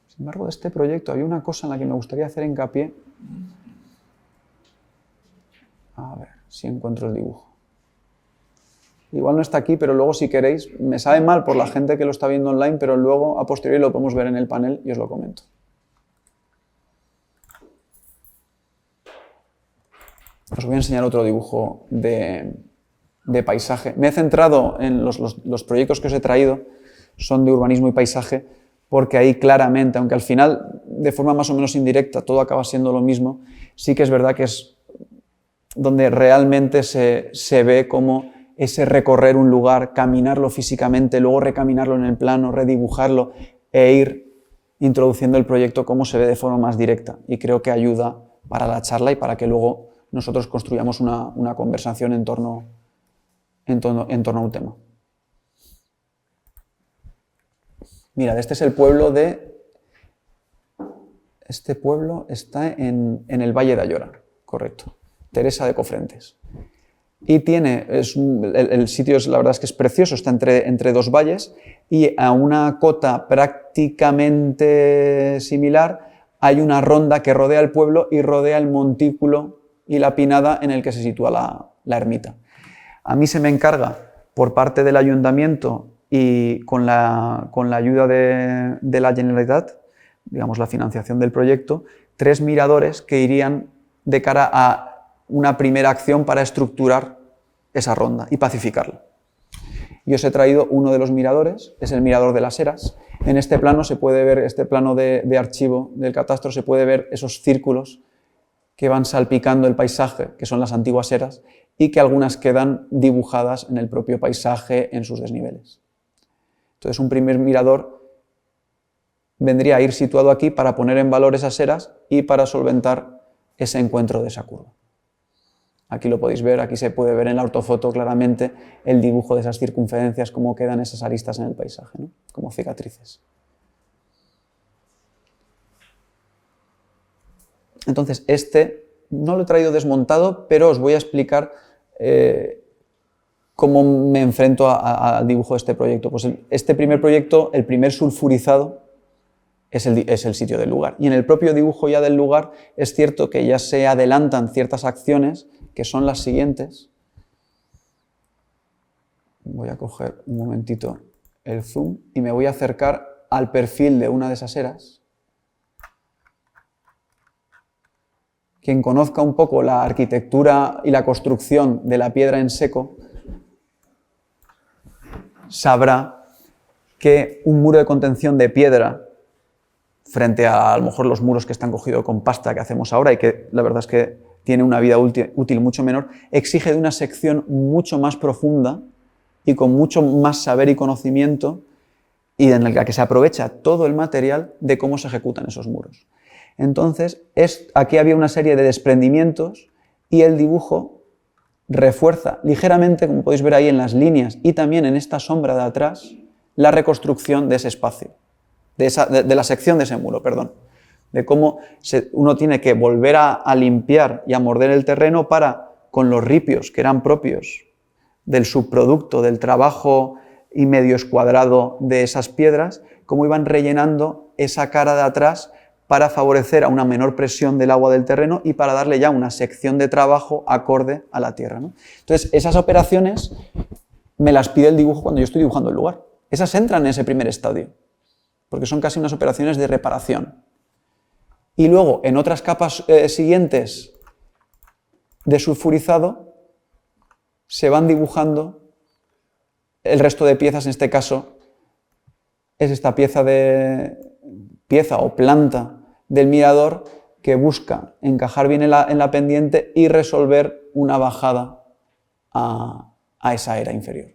Sin embargo, de este proyecto había una cosa en la que me gustaría hacer hincapié. A ver si encuentro el dibujo. Igual no está aquí, pero luego, si queréis, me sabe mal por la gente que lo está viendo online, pero luego a posteriori lo podemos ver en el panel y os lo comento. Os voy a enseñar otro dibujo de paisaje. Me he centrado en los proyectos que os he traído, son de urbanismo y paisaje, porque ahí claramente, aunque al final, de forma más o menos indirecta, todo acaba siendo lo mismo, sí que es verdad que es donde realmente se ve cómo ese recorrer un lugar, caminarlo físicamente, luego recaminarlo en el plano, redibujarlo e ir introduciendo el proyecto, cómo se ve de forma más directa. Y creo que ayuda para la charla y para que luego nosotros construyamos una conversación en torno a un tema. Mirad, este es el pueblo Este pueblo está en el Valle de Ayora, correcto. Teresa de Cofrentes. Y el sitio, la verdad es que es precioso, está entre dos valles, y a una cota prácticamente similar hay una ronda que rodea el pueblo y rodea el montículo y la pinada en el que se sitúa la ermita. A mí se me encarga, por parte del ayuntamiento y con la ayuda de la Generalitat, digamos la financiación del proyecto, 3 miradores que irían de cara a una primera acción para estructurar esa ronda y pacificarla. Yo os he traído uno de los miradores, es el mirador de las Eras. En este plano se puede ver, este plano de archivo del catastro, se puede ver esos círculos que van salpicando el paisaje, que son las antiguas eras, y que algunas quedan dibujadas en el propio paisaje en sus desniveles. Entonces, un primer mirador vendría a ir situado aquí para poner en valor esas eras y para solventar ese encuentro de esa curva. Aquí lo podéis ver, aquí se puede ver en la ortofoto claramente el dibujo de esas circunferencias, cómo quedan esas aristas en el paisaje, ¿no? Como cicatrices. Entonces, no lo he traído desmontado, pero os voy a explicar cómo me enfrento al dibujo de este proyecto. Pues este primer proyecto, el primer sulfurizado, es el sitio del lugar. Y en el propio dibujo ya del lugar es cierto que ya se adelantan ciertas acciones, que son las siguientes. Voy a coger un momentito el zoom y me voy a acercar al perfil de una de esas eras. quien conozca un poco la arquitectura y la construcción de la piedra en seco, sabrá que un muro de contención de piedra, frente a lo mejor los muros que están cogidos con pasta que hacemos ahora y que la verdad es que tiene una vida útil mucho menor, exige de una sección mucho más profunda y con mucho más saber y conocimiento, y en la que se aprovecha todo el material de cómo se ejecutan esos muros. Entonces, aquí había una serie de desprendimientos y el dibujo refuerza ligeramente, como podéis ver ahí en las líneas y también en esta sombra de atrás, la reconstrucción de ese espacio, de la sección de ese muro, perdón. De cómo uno tiene que volver a limpiar y a morder el terreno para, con los ripios que eran propios del subproducto, del trabajo y medio escuadrado de esas piedras, cómo iban rellenando esa cara de atrás para favorecer a una menor presión del agua del terreno y para darle ya una sección de trabajo acorde a la tierra, ¿no? Entonces, esas operaciones me las pide el dibujo cuando yo estoy dibujando el lugar. Esas entran en ese primer estadio, porque son casi unas operaciones de reparación. Y luego, en otras capas siguientes de sulfurizado, se van dibujando el resto de piezas. En este caso, es esta pieza o planta del mirador que busca encajar bien en la pendiente y resolver una bajada a esa era inferior.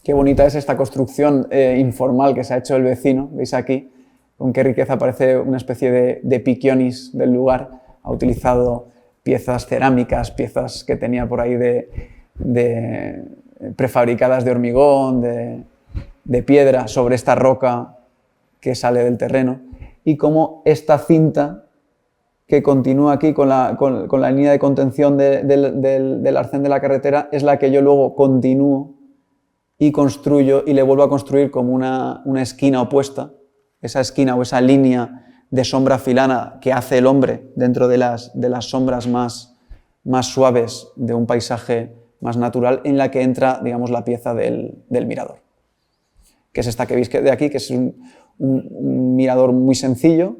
Qué bonita es esta construcción informal que se ha hecho el vecino, veis aquí, con qué riqueza, parece una especie de piquionis del lugar. Ha utilizado piezas cerámicas, piezas que tenía por ahí prefabricadas de hormigón, de piedra, sobre esta roca que sale del terreno. Y como esta cinta que continúa aquí con la línea de contención del arcén de la carretera es la que yo luego continúo y construyo y le vuelvo a construir como una esquina opuesta, esa esquina o esa línea de sombra filana que hace el hombre dentro de las sombras más suaves de un paisaje más natural, en la que entra, digamos, la pieza del mirador, que es esta que veis de aquí, que es un mirador muy sencillo,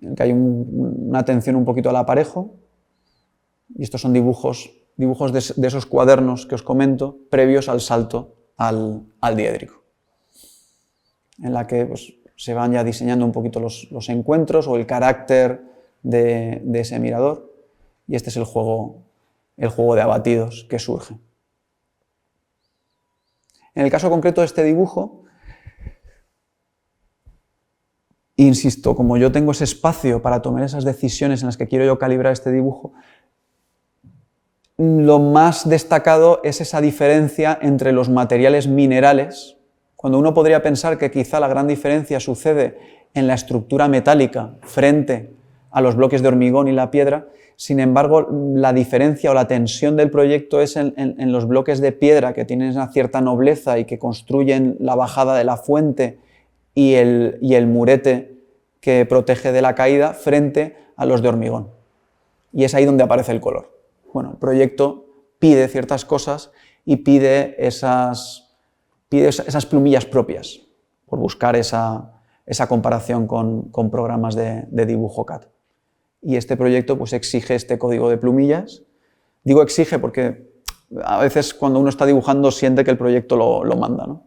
en el que hay una atención un poquito al aparejo, y estos son dibujos de esos cuadernos que os comento, previos al salto al diédrico, en la que pues, se van ya diseñando un poquito los encuentros o el carácter de ese mirador, y este es el juego de abatidos que surge. En el caso concreto de este dibujo, insisto, como yo tengo ese espacio para tomar esas decisiones en las que quiero yo calibrar este dibujo, lo más destacado es esa diferencia entre los materiales minerales, cuando uno podría pensar que quizá la gran diferencia sucede en la estructura metálica frente a los bloques de hormigón y la piedra. Sin embargo, la diferencia o la tensión del proyecto es en los bloques de piedra, que tienen una cierta nobleza y que construyen la bajada de la fuente y el murete que protege de la caída, frente a los de hormigón. Y es ahí donde aparece el color. Bueno, el proyecto pide ciertas cosas y pide esas plumillas propias, por buscar esa comparación con programas de dibujo CAD. Y este proyecto pues, exige este código de plumillas. Digo exige porque a veces cuando uno está dibujando siente que el proyecto lo manda, ¿no?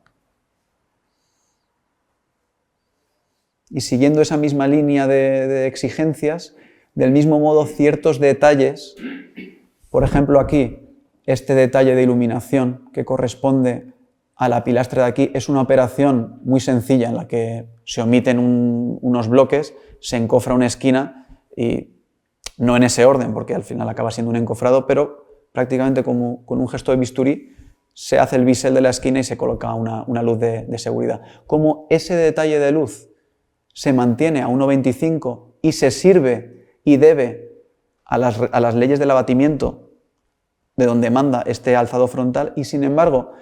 Y siguiendo esa misma línea de exigencias, del mismo modo ciertos detalles, por ejemplo aquí, este detalle de iluminación que corresponde a la pilastra de aquí, es una operación muy sencilla en la que se omiten unos bloques, se encofra una esquina y no en ese orden, porque al final acaba siendo un encofrado, pero prácticamente como con un gesto de bisturí se hace el bisel de la esquina y se coloca una luz de seguridad. Como ese detalle de luz se mantiene a 1,25 y se sirve y debe a las leyes del abatimiento de donde manda este alzado frontal, y sin embargo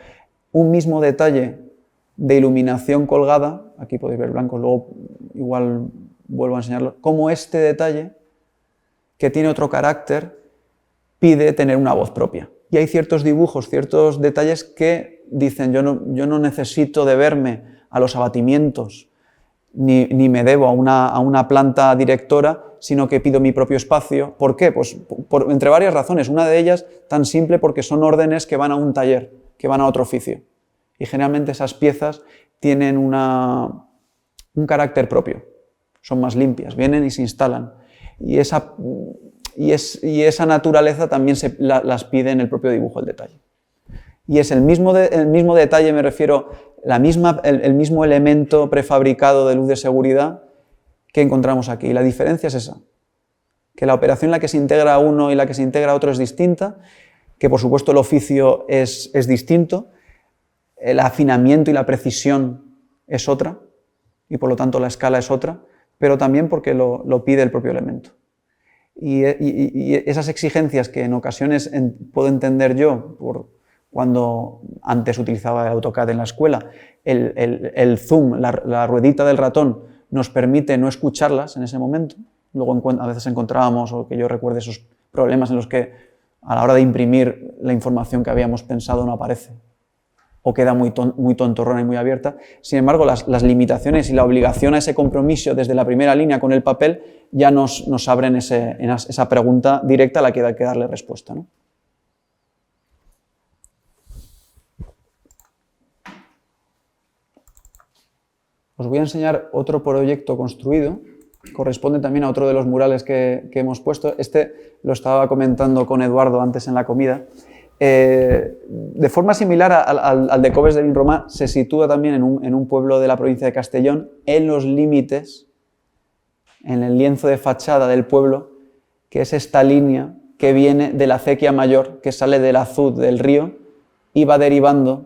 un mismo detalle de iluminación colgada, aquí podéis ver blanco, luego igual vuelvo a enseñarlo, como este detalle, que tiene otro carácter, pide tener una voz propia. Y hay ciertos dibujos, ciertos detalles que dicen, yo no necesito deberme a los abatimientos, ni me debo a una planta directora, sino que pido mi propio espacio. ¿Por qué? Pues entre varias razones. Una de ellas tan simple porque son órdenes que van a un taller, que van a otro oficio. Y generalmente esas piezas tienen un carácter propio. Son más limpias, vienen y se instalan. Y esa naturaleza también las pide en el propio dibujo, el detalle. Y es el mismo detalle, me refiero, el mismo elemento prefabricado de luz de seguridad que encontramos aquí. Y la diferencia es esa, que la operación en la que se integra uno y la que se integra otro es distinta, que por supuesto el oficio es distinto, el afinamiento y la precisión es otra, y por lo tanto la escala es otra, pero también porque lo pide el propio elemento. Y esas exigencias que en ocasiones puedo entender yo, cuando antes utilizaba el AutoCAD en la escuela, el zoom, la ruedita del ratón, nos permite no escucharlas en ese momento. Luego a veces encontrábamos, o que yo recuerde, esos problemas en los que a la hora de imprimir la información que habíamos pensado no aparece, o queda muy tontorrona y muy abierta. Sin embargo, las limitaciones y la obligación a ese compromiso desde la primera línea con el papel ya nos abren esa pregunta directa a la que hay que darle respuesta, ¿no? Os voy a enseñar otro proyecto construido, corresponde también a otro de los murales que hemos puesto. Este lo estaba comentando con Eduardo antes en la comida. De forma similar al de Coves de Vinromà, se sitúa también en un pueblo de la provincia de Castellón, en los límites, en el lienzo de fachada del pueblo, que es esta línea que viene de la acequia mayor, que sale del azud del río y va derivando,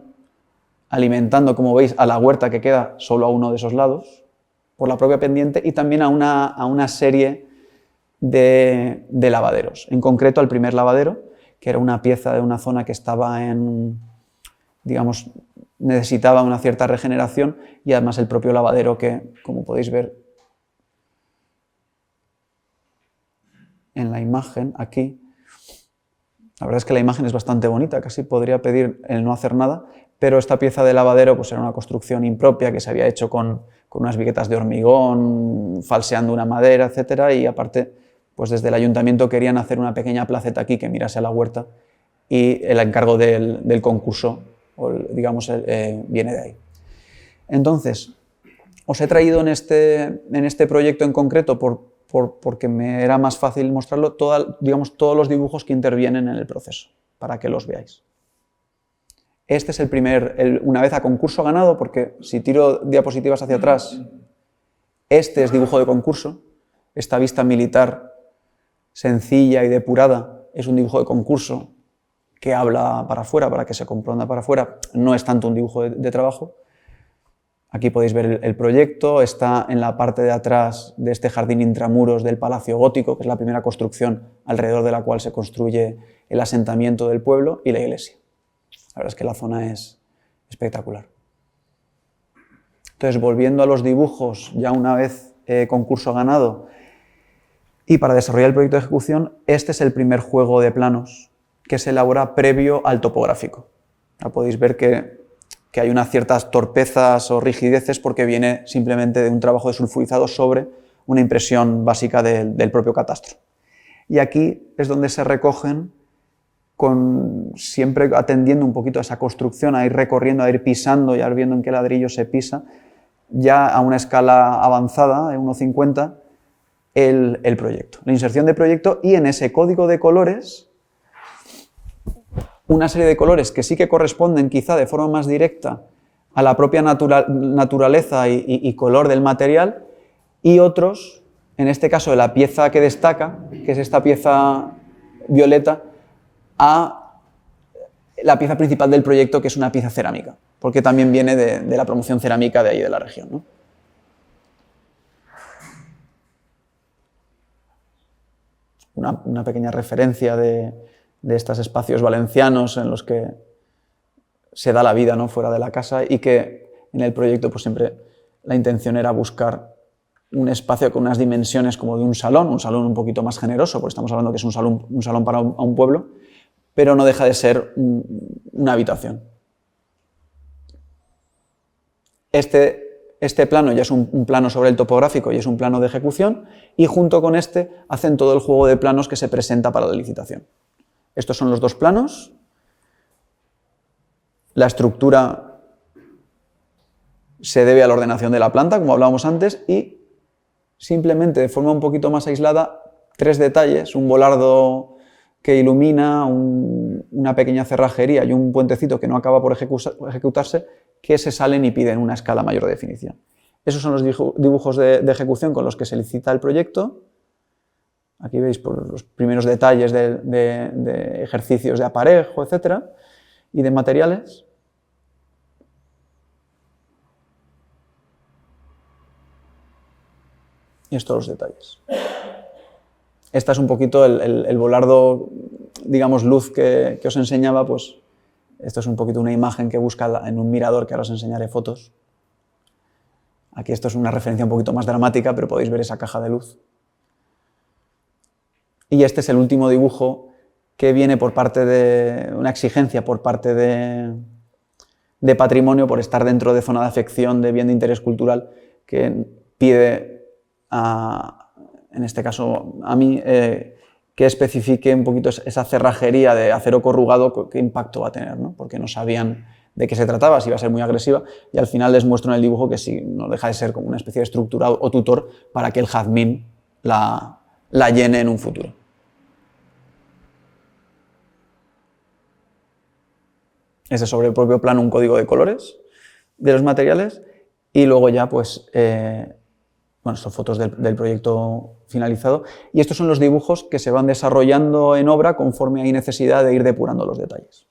alimentando, como veis, a la huerta que queda solo a uno de esos lados, por la propia pendiente, y también a una serie de lavaderos. En concreto, al primer lavadero, que era una pieza de una zona que estaba digamos, necesitaba una cierta regeneración, y además el propio lavadero que, como podéis ver en la imagen, aquí, la verdad es que la imagen es bastante bonita, casi podría pedir el no hacer nada, pero esta pieza de lavadero pues era una construcción impropia que se había hecho con unas viguetas de hormigón, falseando una madera, etc. Y aparte, pues desde el ayuntamiento querían hacer una pequeña placeta aquí que mirase a la huerta, y el encargo del concurso, digamos, viene de ahí. Entonces, os he traído en este proyecto en concreto, porque me era más fácil mostrarlo, todos los dibujos que intervienen en el proceso, para que los veáis. Este es una vez a concurso ganado, porque si tiro diapositivas hacia atrás, este es dibujo de concurso. Esta vista militar sencilla y depurada es un dibujo de concurso que habla para afuera, para que se comprenda para afuera. No es tanto un dibujo de trabajo. Aquí podéis ver el proyecto, está en la parte de atrás de este jardín intramuros del Palacio Gótico, que es la primera construcción alrededor de la cual se construye el asentamiento del pueblo, y la iglesia. La verdad es que la zona es espectacular. Entonces, volviendo a los dibujos, ya una vez concurso ganado, y para desarrollar el proyecto de ejecución, este es el primer juego de planos que se elabora previo al topográfico. Ya podéis ver que hay unas ciertas torpezas o rigideces porque viene simplemente de un trabajo de sulfurizado sobre una impresión básica del propio catastro. Y aquí es donde se recogen, siempre atendiendo un poquito a esa construcción, a ir recorriendo, a ir pisando y a ir viendo en qué ladrillo se pisa, ya a una escala avanzada, de 1,50, el proyecto, la inserción de proyecto, y en ese código de colores, una serie de colores que sí que corresponden quizá de forma más directa a la propia naturaleza y color del material, y otros, en este caso de la pieza que destaca, que es esta pieza violeta, a la pieza principal del proyecto, que es una pieza cerámica, porque también viene de la promoción cerámica de ahí de la región, ¿no? Una pequeña referencia de estos espacios valencianos en los que se da la vida, ¿no?, fuera de la casa, y que en el proyecto pues siempre la intención era buscar un espacio con unas dimensiones como de un salón un poquito más generoso, porque estamos hablando que es un salón para un pueblo, pero no deja de ser una habitación. Este plano ya es un plano sobre el topográfico y es un plano de ejecución, y junto con este hacen todo el juego de planos que se presenta para la licitación. Estos son los dos planos. La estructura se debe a la ordenación de la planta, como hablábamos antes, y simplemente de forma un poquito más aislada, 3 detalles: un volardo que ilumina, una pequeña cerrajería y un puentecito que no acaba por ejecutarse, que se salen y piden una escala mayor de definición. Esos son los dibujos de ejecución con los que se licita el proyecto. Aquí veis por los primeros detalles de ejercicios de aparejo, etcétera, y de materiales. Y estos los detalles. Esta es un poquito el volardo, digamos, luz que os enseñaba, pues esto es un poquito una imagen que busca en un mirador, que ahora os enseñaré fotos. Aquí esto es una referencia un poquito más dramática, pero podéis ver esa caja de luz. Y este es el último dibujo que viene por parte de una exigencia por parte de Patrimonio, por estar dentro de zona de afección de bien de interés cultural, que pide, en este caso a mí, que especifique un poquito esa cerrajería de acero corrugado, qué impacto va a tener, ¿no? Porque no sabían de qué se trataba, si iba a ser muy agresiva, y al final les muestro en el dibujo que sí, no deja de ser como una especie de estructura o tutor para que el jazmín la llene en un futuro. Este es sobre el propio plano un código de colores de los materiales, y luego ya pues bueno, son fotos del proyecto finalizado, y estos son los dibujos que se van desarrollando en obra conforme hay necesidad de ir depurando los detalles.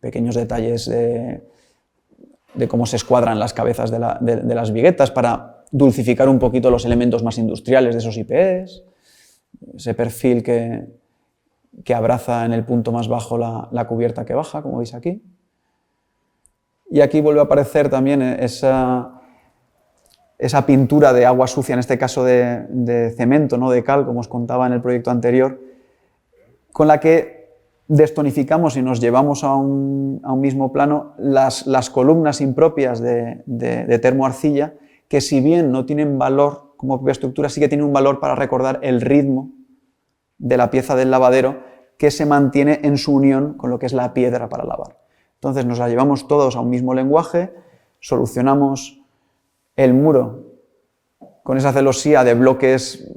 Pequeños detalles de cómo se escuadran las cabezas de las viguetas para dulcificar un poquito los elementos más industriales de esos IPEs, ese perfil que abraza en el punto más bajo la cubierta que baja, como veis aquí. Y aquí vuelve a aparecer también esa pintura de agua sucia, en este caso de cemento, no de cal, como os contaba en el proyecto anterior, con la que destonificamos y nos llevamos a un mismo plano las columnas impropias de termoarcilla, que si bien no tienen valor como propia estructura, sí que tienen un valor para recordar el ritmo de la pieza del lavadero, que se mantiene en su unión con lo que es la piedra para lavar. Entonces nos la llevamos todos a un mismo lenguaje, solucionamos el muro con esa celosía de bloques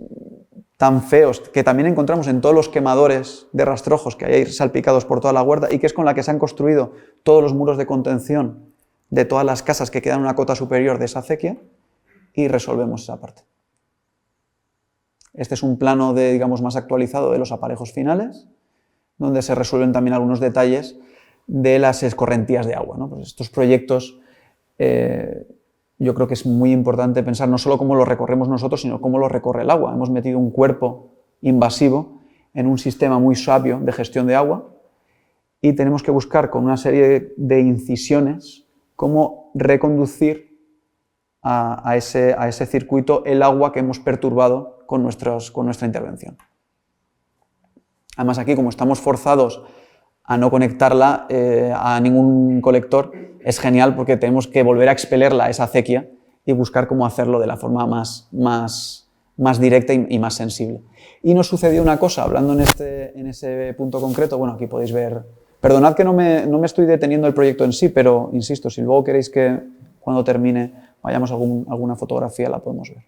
tan feos que también encontramos en todos los quemadores de rastrojos que hay ahí salpicados por toda la huerta, y que es con la que se han construido todos los muros de contención de todas las casas que quedan en una cota superior de esa acequia, y resolvemos esa parte. Este es un plano digamos, más actualizado de los aparejos finales, donde se resuelven también algunos detalles de las escorrentías de agua, ¿no? Pues estos proyectos, yo creo que es muy importante pensar no solo cómo lo recorremos nosotros, sino cómo lo recorre el agua. Hemos metido un cuerpo invasivo en un sistema muy sabio de gestión de agua, y tenemos que buscar con una serie de incisiones cómo reconducir a ese circuito el agua que hemos perturbado con nuestra intervención. Además, aquí, como estamos forzados a no conectarla a ningún colector, es genial porque tenemos que volver a expelerla a esa acequia y buscar cómo hacerlo de la forma más directa y más sensible. Y nos sucedió una cosa, hablando en ese punto concreto, bueno, aquí podéis ver, perdonad que no me estoy deteniendo el proyecto en sí, pero insisto, si luego queréis que cuando termine vayamos a alguna fotografía, la podemos ver.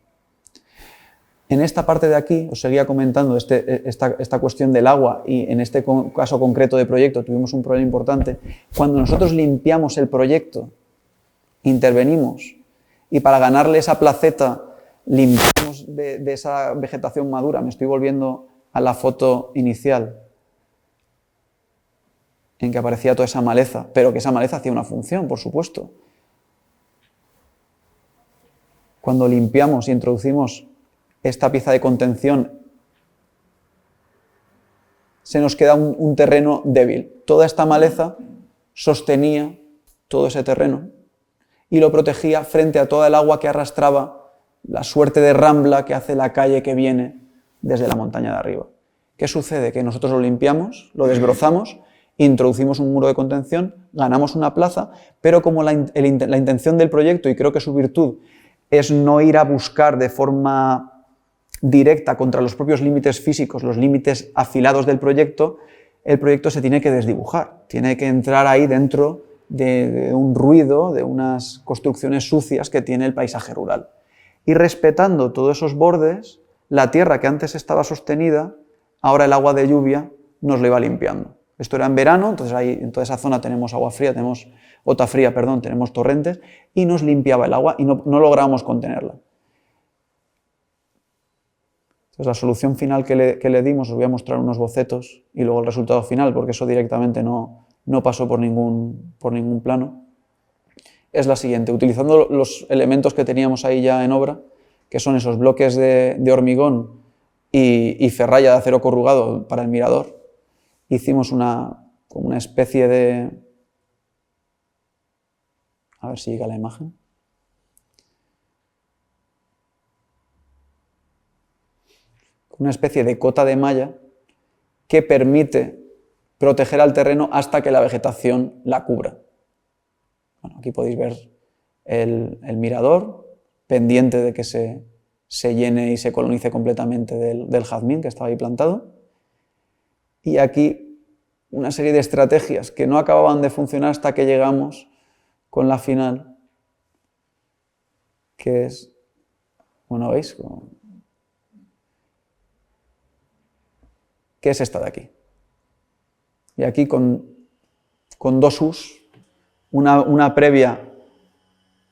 En esta parte de aquí os seguía comentando esta cuestión del agua, y en este caso concreto de proyecto tuvimos un problema importante. Cuando nosotros limpiamos el proyecto, intervenimos, y para ganarle esa placeta limpiamos de esa vegetación madura. Me estoy volviendo a la foto inicial en que aparecía toda esa maleza, pero que esa maleza hacía una función, por supuesto. Cuando limpiamos y introducimos esta pieza de contención, se nos queda un terreno débil. Toda esta maleza sostenía todo ese terreno y lo protegía frente a toda el agua que arrastraba la suerte de rambla que hace la calle que viene desde la montaña de arriba. ¿Qué sucede? Que nosotros lo limpiamos, lo desbrozamos, introducimos un muro de contención, ganamos una plaza, pero como la intención del proyecto, y creo que su virtud, es no ir a buscar de forma directa contra los propios límites físicos, los límites afilados del proyecto, el proyecto se tiene que desdibujar, tiene que entrar ahí dentro de un ruido, de unas construcciones sucias que tiene el paisaje rural. Y respetando todos esos bordes, la tierra que antes estaba sostenida, ahora el agua de lluvia nos lo iba limpiando. Esto era en verano, entonces ahí en toda esa zona tenemos agua fría, tenemos tenemos torrentes, y nos limpiaba el agua y no lográbamos contenerla. Entonces la solución final que le dimos, os voy a mostrar unos bocetos y luego el resultado final, porque eso directamente no pasó por ningún plano, es la siguiente. Utilizando los elementos que teníamos ahí ya en obra, que son esos bloques de hormigón y ferralla de acero corrugado para el mirador, hicimos como una especie de... A ver si llega la imagen. Una especie de cota de malla que permite proteger al terreno hasta que la vegetación la cubra. Bueno, aquí podéis ver el mirador, pendiente de que se llene y se colonice completamente del jazmín que estaba ahí plantado. Y aquí una serie de estrategias que no acababan de funcionar hasta que llegamos con la final, que es, bueno, ¿veis? Que es esta de aquí. Y aquí con dos U's, una previa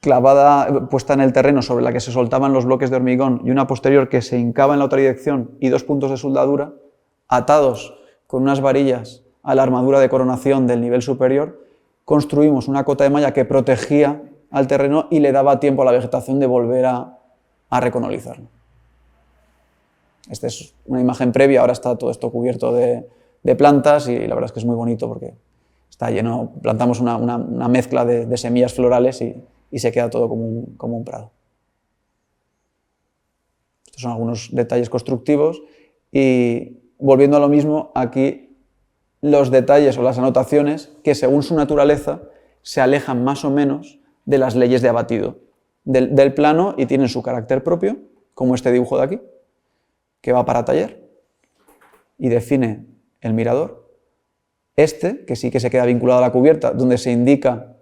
clavada, puesta en el terreno sobre la que se soltaban los bloques de hormigón y una posterior que se hincaba en la otra dirección y 2 puntos de soldadura, atados con unas varillas a la armadura de coronación del nivel superior, construimos una cota de malla que protegía al terreno y le daba tiempo a la vegetación de volver a recolonizarlo. Esta es una imagen previa, ahora está todo esto cubierto de plantas y la verdad es que es muy bonito porque está lleno, plantamos una mezcla de semillas florales y se queda todo como un prado. Estos son algunos detalles constructivos y volviendo a lo mismo, aquí los detalles o las anotaciones que según su naturaleza se alejan más o menos de las leyes de abatido del plano y tienen su carácter propio, como este dibujo de aquí, que va para taller y define el mirador. Este, que sí que se queda vinculado a la cubierta, donde se indica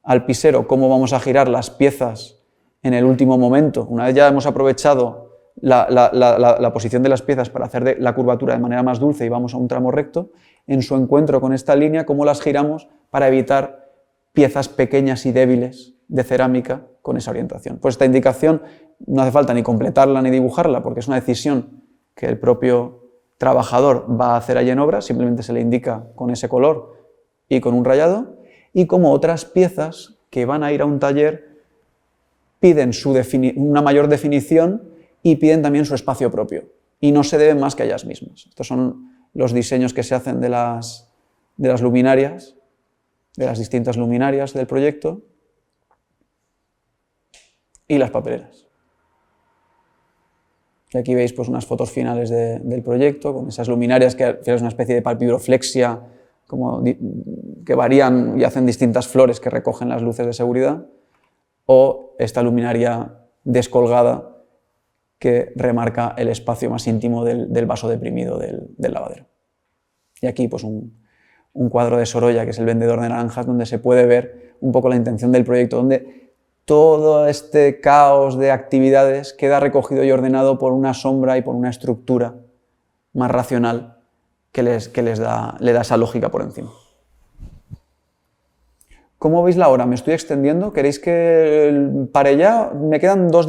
al pisero cómo vamos a girar las piezas en el último momento. Una vez ya hemos aprovechado la posición de las piezas para hacer la curvatura de manera más dulce y vamos a un tramo recto, en su encuentro con esta línea, cómo las giramos para evitar piezas pequeñas y débiles de cerámica con esa orientación. Pues esta indicación no hace falta ni completarla ni dibujarla, porque es una decisión que el propio trabajador va a hacer allí en obra, simplemente se le indica con ese color y con un rayado, y como otras piezas que van a ir a un taller piden una mayor definición y piden también su espacio propio, y no se deben más que a ellas mismas. Estos son los diseños que se hacen de las luminarias, de las distintas luminarias del proyecto, y las papeleras. Y aquí veis pues, unas fotos finales del proyecto, con esas luminarias que al final es una especie de palpibroflexia que varían y hacen distintas flores que recogen las luces de seguridad, o esta luminaria descolgada que remarca el espacio más íntimo del vaso deprimido del lavadero. Y aquí pues, un cuadro de Sorolla, que es el vendedor de naranjas, donde se puede ver un poco la intención del proyecto, donde todo este caos de actividades queda recogido y ordenado por una sombra y por una estructura más racional que le da esa lógica por encima. ¿Cómo veis la hora? ¿Me estoy extendiendo? ¿Queréis que pare ya? Me quedan dos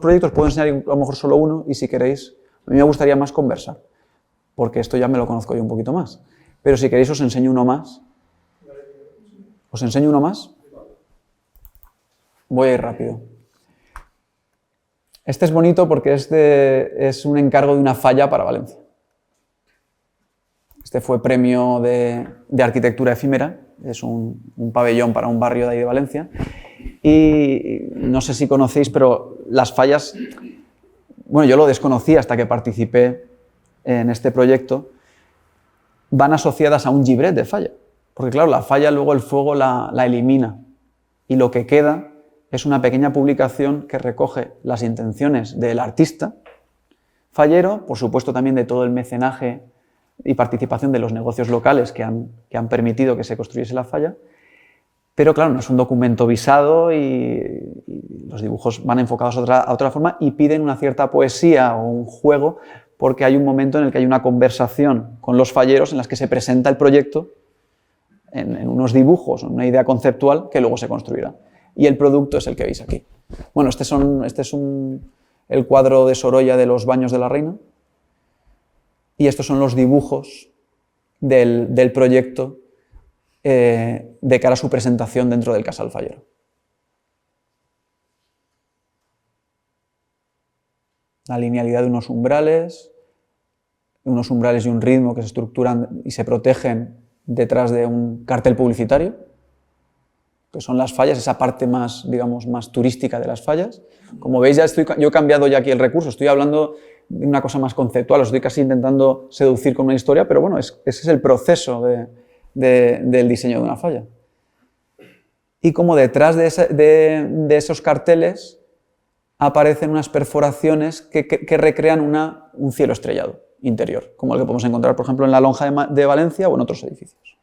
proyectos, puedo enseñar a lo mejor solo uno, y si queréis, a mí me gustaría más conversar, porque esto ya me lo conozco yo un poquito más. Pero si queréis os enseño uno más. ¿Os enseño uno más? Voy a ir rápido. Este es bonito porque es un encargo de una falla para Valencia. Este fue premio de arquitectura efímera, es un pabellón para un barrio de ahí de Valencia. Y no sé si conocéis, pero las fallas, bueno, yo lo desconocí hasta que participé en este proyecto. van asociadas a un gibret de falla. Porque claro, la falla luego el fuego la elimina y lo que queda es una pequeña publicación que recoge las intenciones del artista fallero, por supuesto también de todo el mecenaje y participación de los negocios locales que han permitido que se construyese la falla, pero claro, no es un documento visado y los dibujos van enfocados a otra forma y piden una cierta poesía o un juego porque hay un momento en el que hay una conversación con los falleros en las que se presenta el proyecto en unos dibujos, en una idea conceptual que luego se construirá. Y el producto es el que veis aquí. Bueno, este es el cuadro de Sorolla de los baños de la reina y estos son los dibujos del proyecto de cara a su presentación dentro del Casal Fallero. La linealidad de unos umbrales y un ritmo que se estructuran y se protegen detrás de un cartel publicitario, que son las fallas, esa parte más, digamos, más turística de las fallas. Como veis, yo he cambiado ya aquí el recurso, estoy hablando de una cosa más conceptual, os estoy casi intentando seducir con una historia, pero bueno, ese es el proceso del diseño de una falla. Y como detrás de esos carteles aparecen unas perforaciones que recrean un cielo estrellado interior, como el que podemos encontrar, por ejemplo, en la Lonja de Valencia o en otros edificios.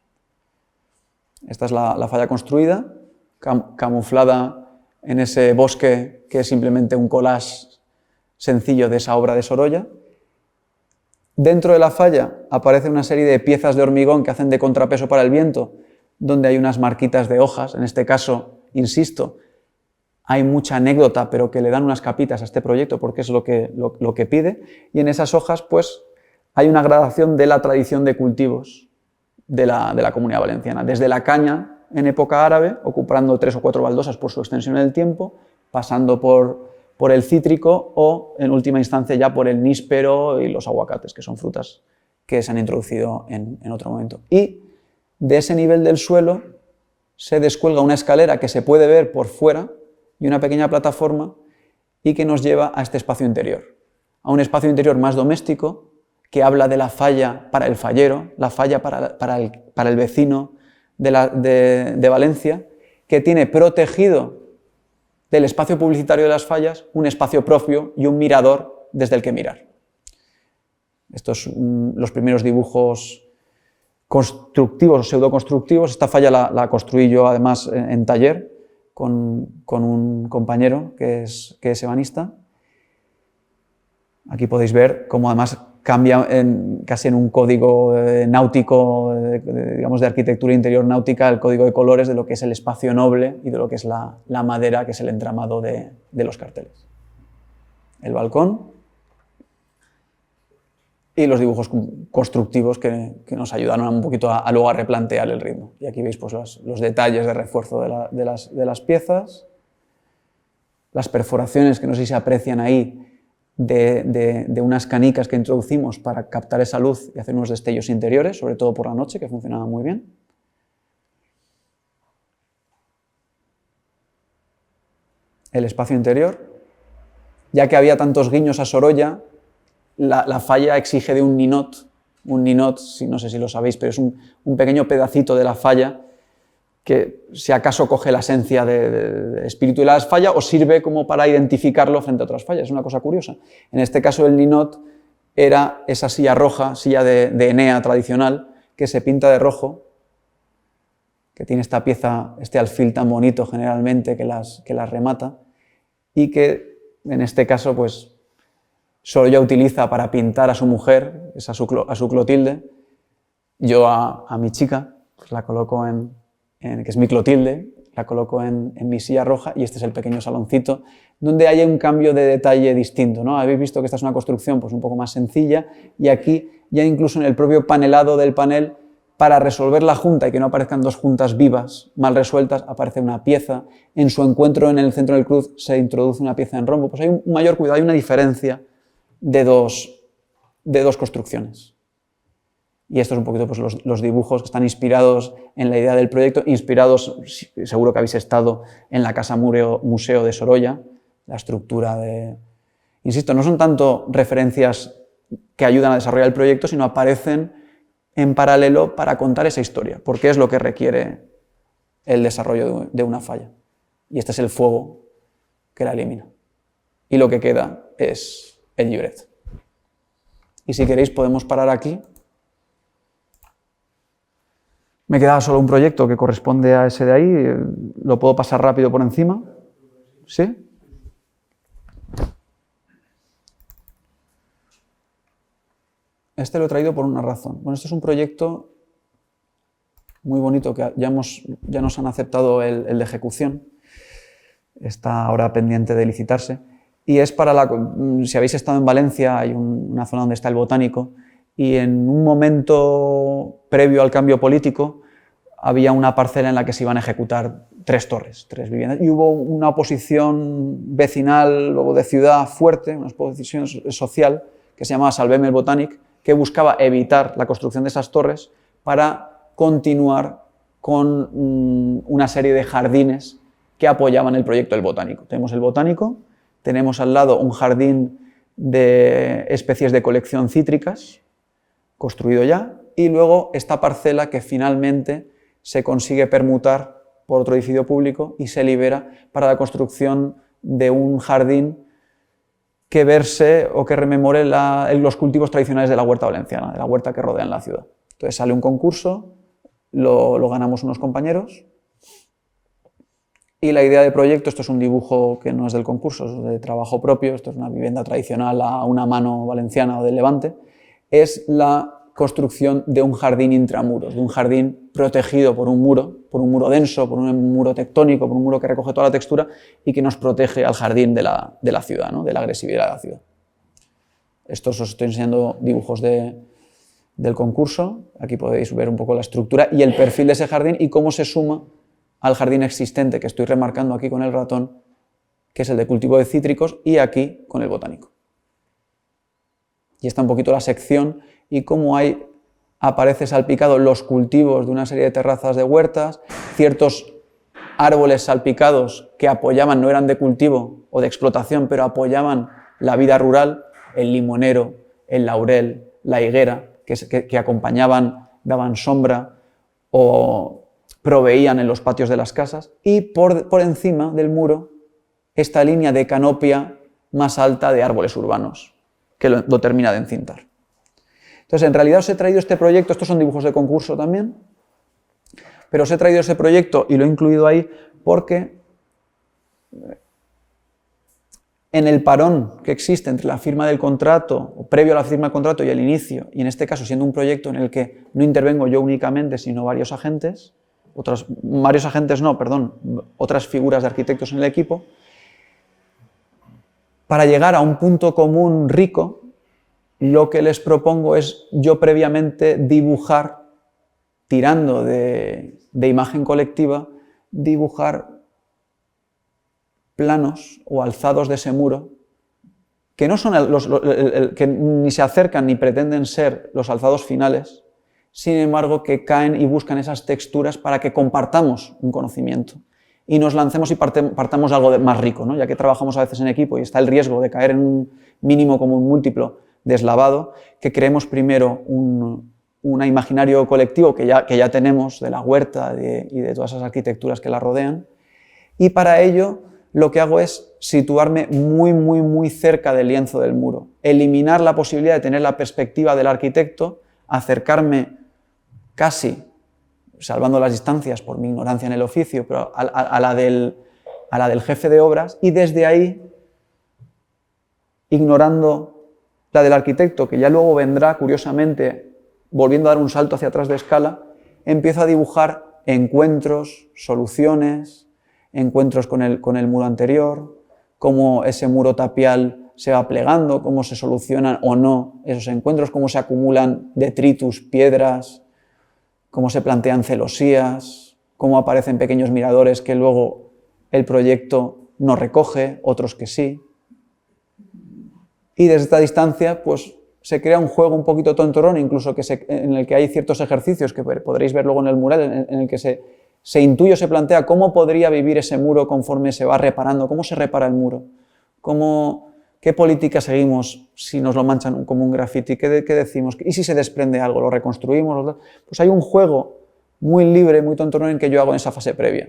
Esta es la falla construida, camuflada en ese bosque que es simplemente un collage sencillo de esa obra de Sorolla. Dentro de la falla aparece una serie de piezas de hormigón que hacen de contrapeso para el viento, donde hay unas marquitas de hojas. En este caso, insisto, hay mucha anécdota, pero que le dan unas capitas a este proyecto porque es lo que pide. Y en esas hojas, pues, hay una gradación de la tradición de cultivos de la Comunidad Valenciana. Desde la caña en época árabe, ocupando 3 o 4 baldosas por su extensión en el tiempo, pasando por el cítrico o, en última instancia, ya por el níspero y los aguacates, que son frutas que se han introducido en otro momento. Y de ese nivel del suelo se descuelga una escalera que se puede ver por fuera y una pequeña plataforma y que nos lleva a este espacio interior, a un espacio interior más doméstico que habla de la falla para el fallero, la falla para el vecino de Valencia, que tiene protegido del espacio publicitario de las fallas un espacio propio y un mirador desde el que mirar. Estos son los primeros dibujos constructivos o pseudoconstructivos. Esta falla la construí yo además en taller con un compañero que es ebanista. Aquí podéis ver cómo además cambia casi en un código náutico, digamos de arquitectura interior náutica, el código de colores de lo que es el espacio noble y de lo que es la madera, que es el entramado de los carteles. El balcón y los dibujos constructivos que nos ayudaron un poquito a luego a replantear el ritmo. Y aquí veis pues, los detalles de refuerzo de las piezas, las perforaciones que no sé si se aprecian ahí, de unas canicas que introducimos para captar esa luz y hacer unos destellos interiores, sobre todo por la noche, que funcionaba muy bien. El espacio interior, ya que había tantos guiños a Sorolla, la falla exige de un ninot, no sé si lo sabéis, pero es un pequeño pedacito de la falla que si acaso coge la esencia de espíritu de la falla o sirve como para identificarlo frente a otras fallas. Es una cosa curiosa. En este caso el ninot era esa silla roja, silla de Enea tradicional, que se pinta de rojo, que tiene esta pieza, este alfil tan bonito generalmente que las remata, y que en este caso pues Sorolla utiliza para pintar a su mujer, a su Clotilde. Yo a mi chica pues la coloco que es mi Clotilde, la coloco en mi silla roja y este es el pequeño saloncito donde hay un cambio de detalle distinto, ¿no? Habéis visto que esta es una construcción pues, un poco más sencilla y aquí ya incluso en el propio panelado del panel, para resolver la junta y que no aparezcan dos juntas vivas mal resueltas, aparece una pieza. En su encuentro en el centro del cruz se introduce una pieza en rombo. Pues hay un mayor cuidado, hay una diferencia de dos construcciones. Y estos un poquito pues, los dibujos que están inspirados en la idea del proyecto, inspirados, seguro que habéis estado en la Casa Museo de Sorolla, la estructura de... Insisto, no son tanto referencias que ayudan a desarrollar el proyecto, sino aparecen en paralelo para contar esa historia, porque es lo que requiere el desarrollo de una falla. Y este es el fuego que la elimina. Y lo que queda es el llibret. Y si queréis podemos parar aquí. Me quedaba solo un proyecto que corresponde a ese de ahí, lo puedo pasar rápido por encima. ¿Sí? Este lo he traído por una razón. Bueno, este es un proyecto muy bonito que ya nos han aceptado el de ejecución. Está ahora pendiente de licitarse. Y es para si habéis estado en Valencia, hay una zona donde está el Botánico, y en un momento previo al cambio político había una parcela en la que se iban a ejecutar 3 torres, 3 viviendas, y hubo una oposición vecinal o de ciudad fuerte, una oposición social que se llamaba Salvem el Botànic, que buscaba evitar la construcción de esas torres para continuar con una serie de jardines que apoyaban el proyecto del Botánico. Tenemos el Botánico, tenemos al lado un jardín de especies de colección cítricas, construido ya, y luego esta parcela que finalmente se consigue permutar por otro edificio público y se libera para la construcción de un jardín que verse o que rememore los cultivos tradicionales de la huerta valenciana, de la huerta que rodea en la ciudad. Entonces sale un concurso, lo ganamos unos compañeros, y la idea de proyecto, esto es un dibujo que no es del concurso, es de trabajo propio, esto es una vivienda tradicional a una mano valenciana o del Levante, es la construcción de un jardín intramuros, de un jardín protegido por un muro denso, por un muro tectónico, por un muro que recoge toda la textura y que nos protege al jardín de la ciudad, ¿no? De la agresividad de la ciudad. Estos os estoy enseñando dibujos del concurso, aquí podéis ver un poco la estructura y el perfil de ese jardín y cómo se suma al jardín existente que estoy remarcando aquí con el ratón, que es el de cultivo de cítricos, y aquí con el Botánico. Y está un poquito la sección y cómo aparece salpicado los cultivos de una serie de terrazas de huertas, ciertos árboles salpicados que apoyaban, no eran de cultivo o de explotación, pero apoyaban la vida rural, el limonero, el laurel, la higuera, que acompañaban, daban sombra o proveían en los patios de las casas, y por encima del muro esta línea de canopia más alta de árboles urbanos, que lo termina de encintar. Entonces, en realidad os he traído este proyecto, estos son dibujos de concurso también, pero os he traído ese proyecto y lo he incluido ahí porque en el parón que existe entre la firma del contrato, o previo a la firma del contrato y el inicio, y en este caso siendo un proyecto en el que no intervengo yo únicamente, sino varios agentes, otras figuras de arquitectos en el equipo, para llegar a un punto común rico, lo que les propongo es yo previamente dibujar, tirando de imagen colectiva, dibujar planos o alzados de ese muro, que no son que ni se acercan ni pretenden ser los alzados finales, sin embargo que caen y buscan esas texturas para que compartamos un conocimiento y nos lancemos y partamos de algo más rico, ¿no? Ya que trabajamos a veces en equipo y está el riesgo de caer en un mínimo como un múltiplo deslavado, que creemos primero un imaginario colectivo que ya tenemos de la huerta y de todas esas arquitecturas que la rodean, y para ello lo que hago es situarme muy, muy, muy cerca del lienzo del muro, eliminar la posibilidad de tener la perspectiva del arquitecto, acercarme casi, salvando las distancias por mi ignorancia en el oficio, pero a la del jefe de obras, y desde ahí, ignorando la del arquitecto, que ya luego vendrá, curiosamente, volviendo a dar un salto hacia atrás de escala, empiezo a dibujar encuentros, soluciones, encuentros con el muro anterior, cómo ese muro tapial se va plegando, cómo se solucionan o no esos encuentros, cómo se acumulan detritus, piedras, cómo se plantean celosías, cómo aparecen pequeños miradores que luego el proyecto no recoge, otros que sí. Y desde esta distancia pues, se crea un juego un poquito tontorrón, incluso en el que hay ciertos ejercicios que podréis ver luego en el mural, en el que se intuye o se plantea cómo podría vivir ese muro conforme se va reparando, cómo se repara el muro, cómo ¿Qué política seguimos si nos lo manchan como un graffiti? ¿Qué decimos? ¿Y si se desprende algo? ¿Lo reconstruimos? Pues hay un juego muy libre, muy tontorrón en que yo hago en esa fase previa.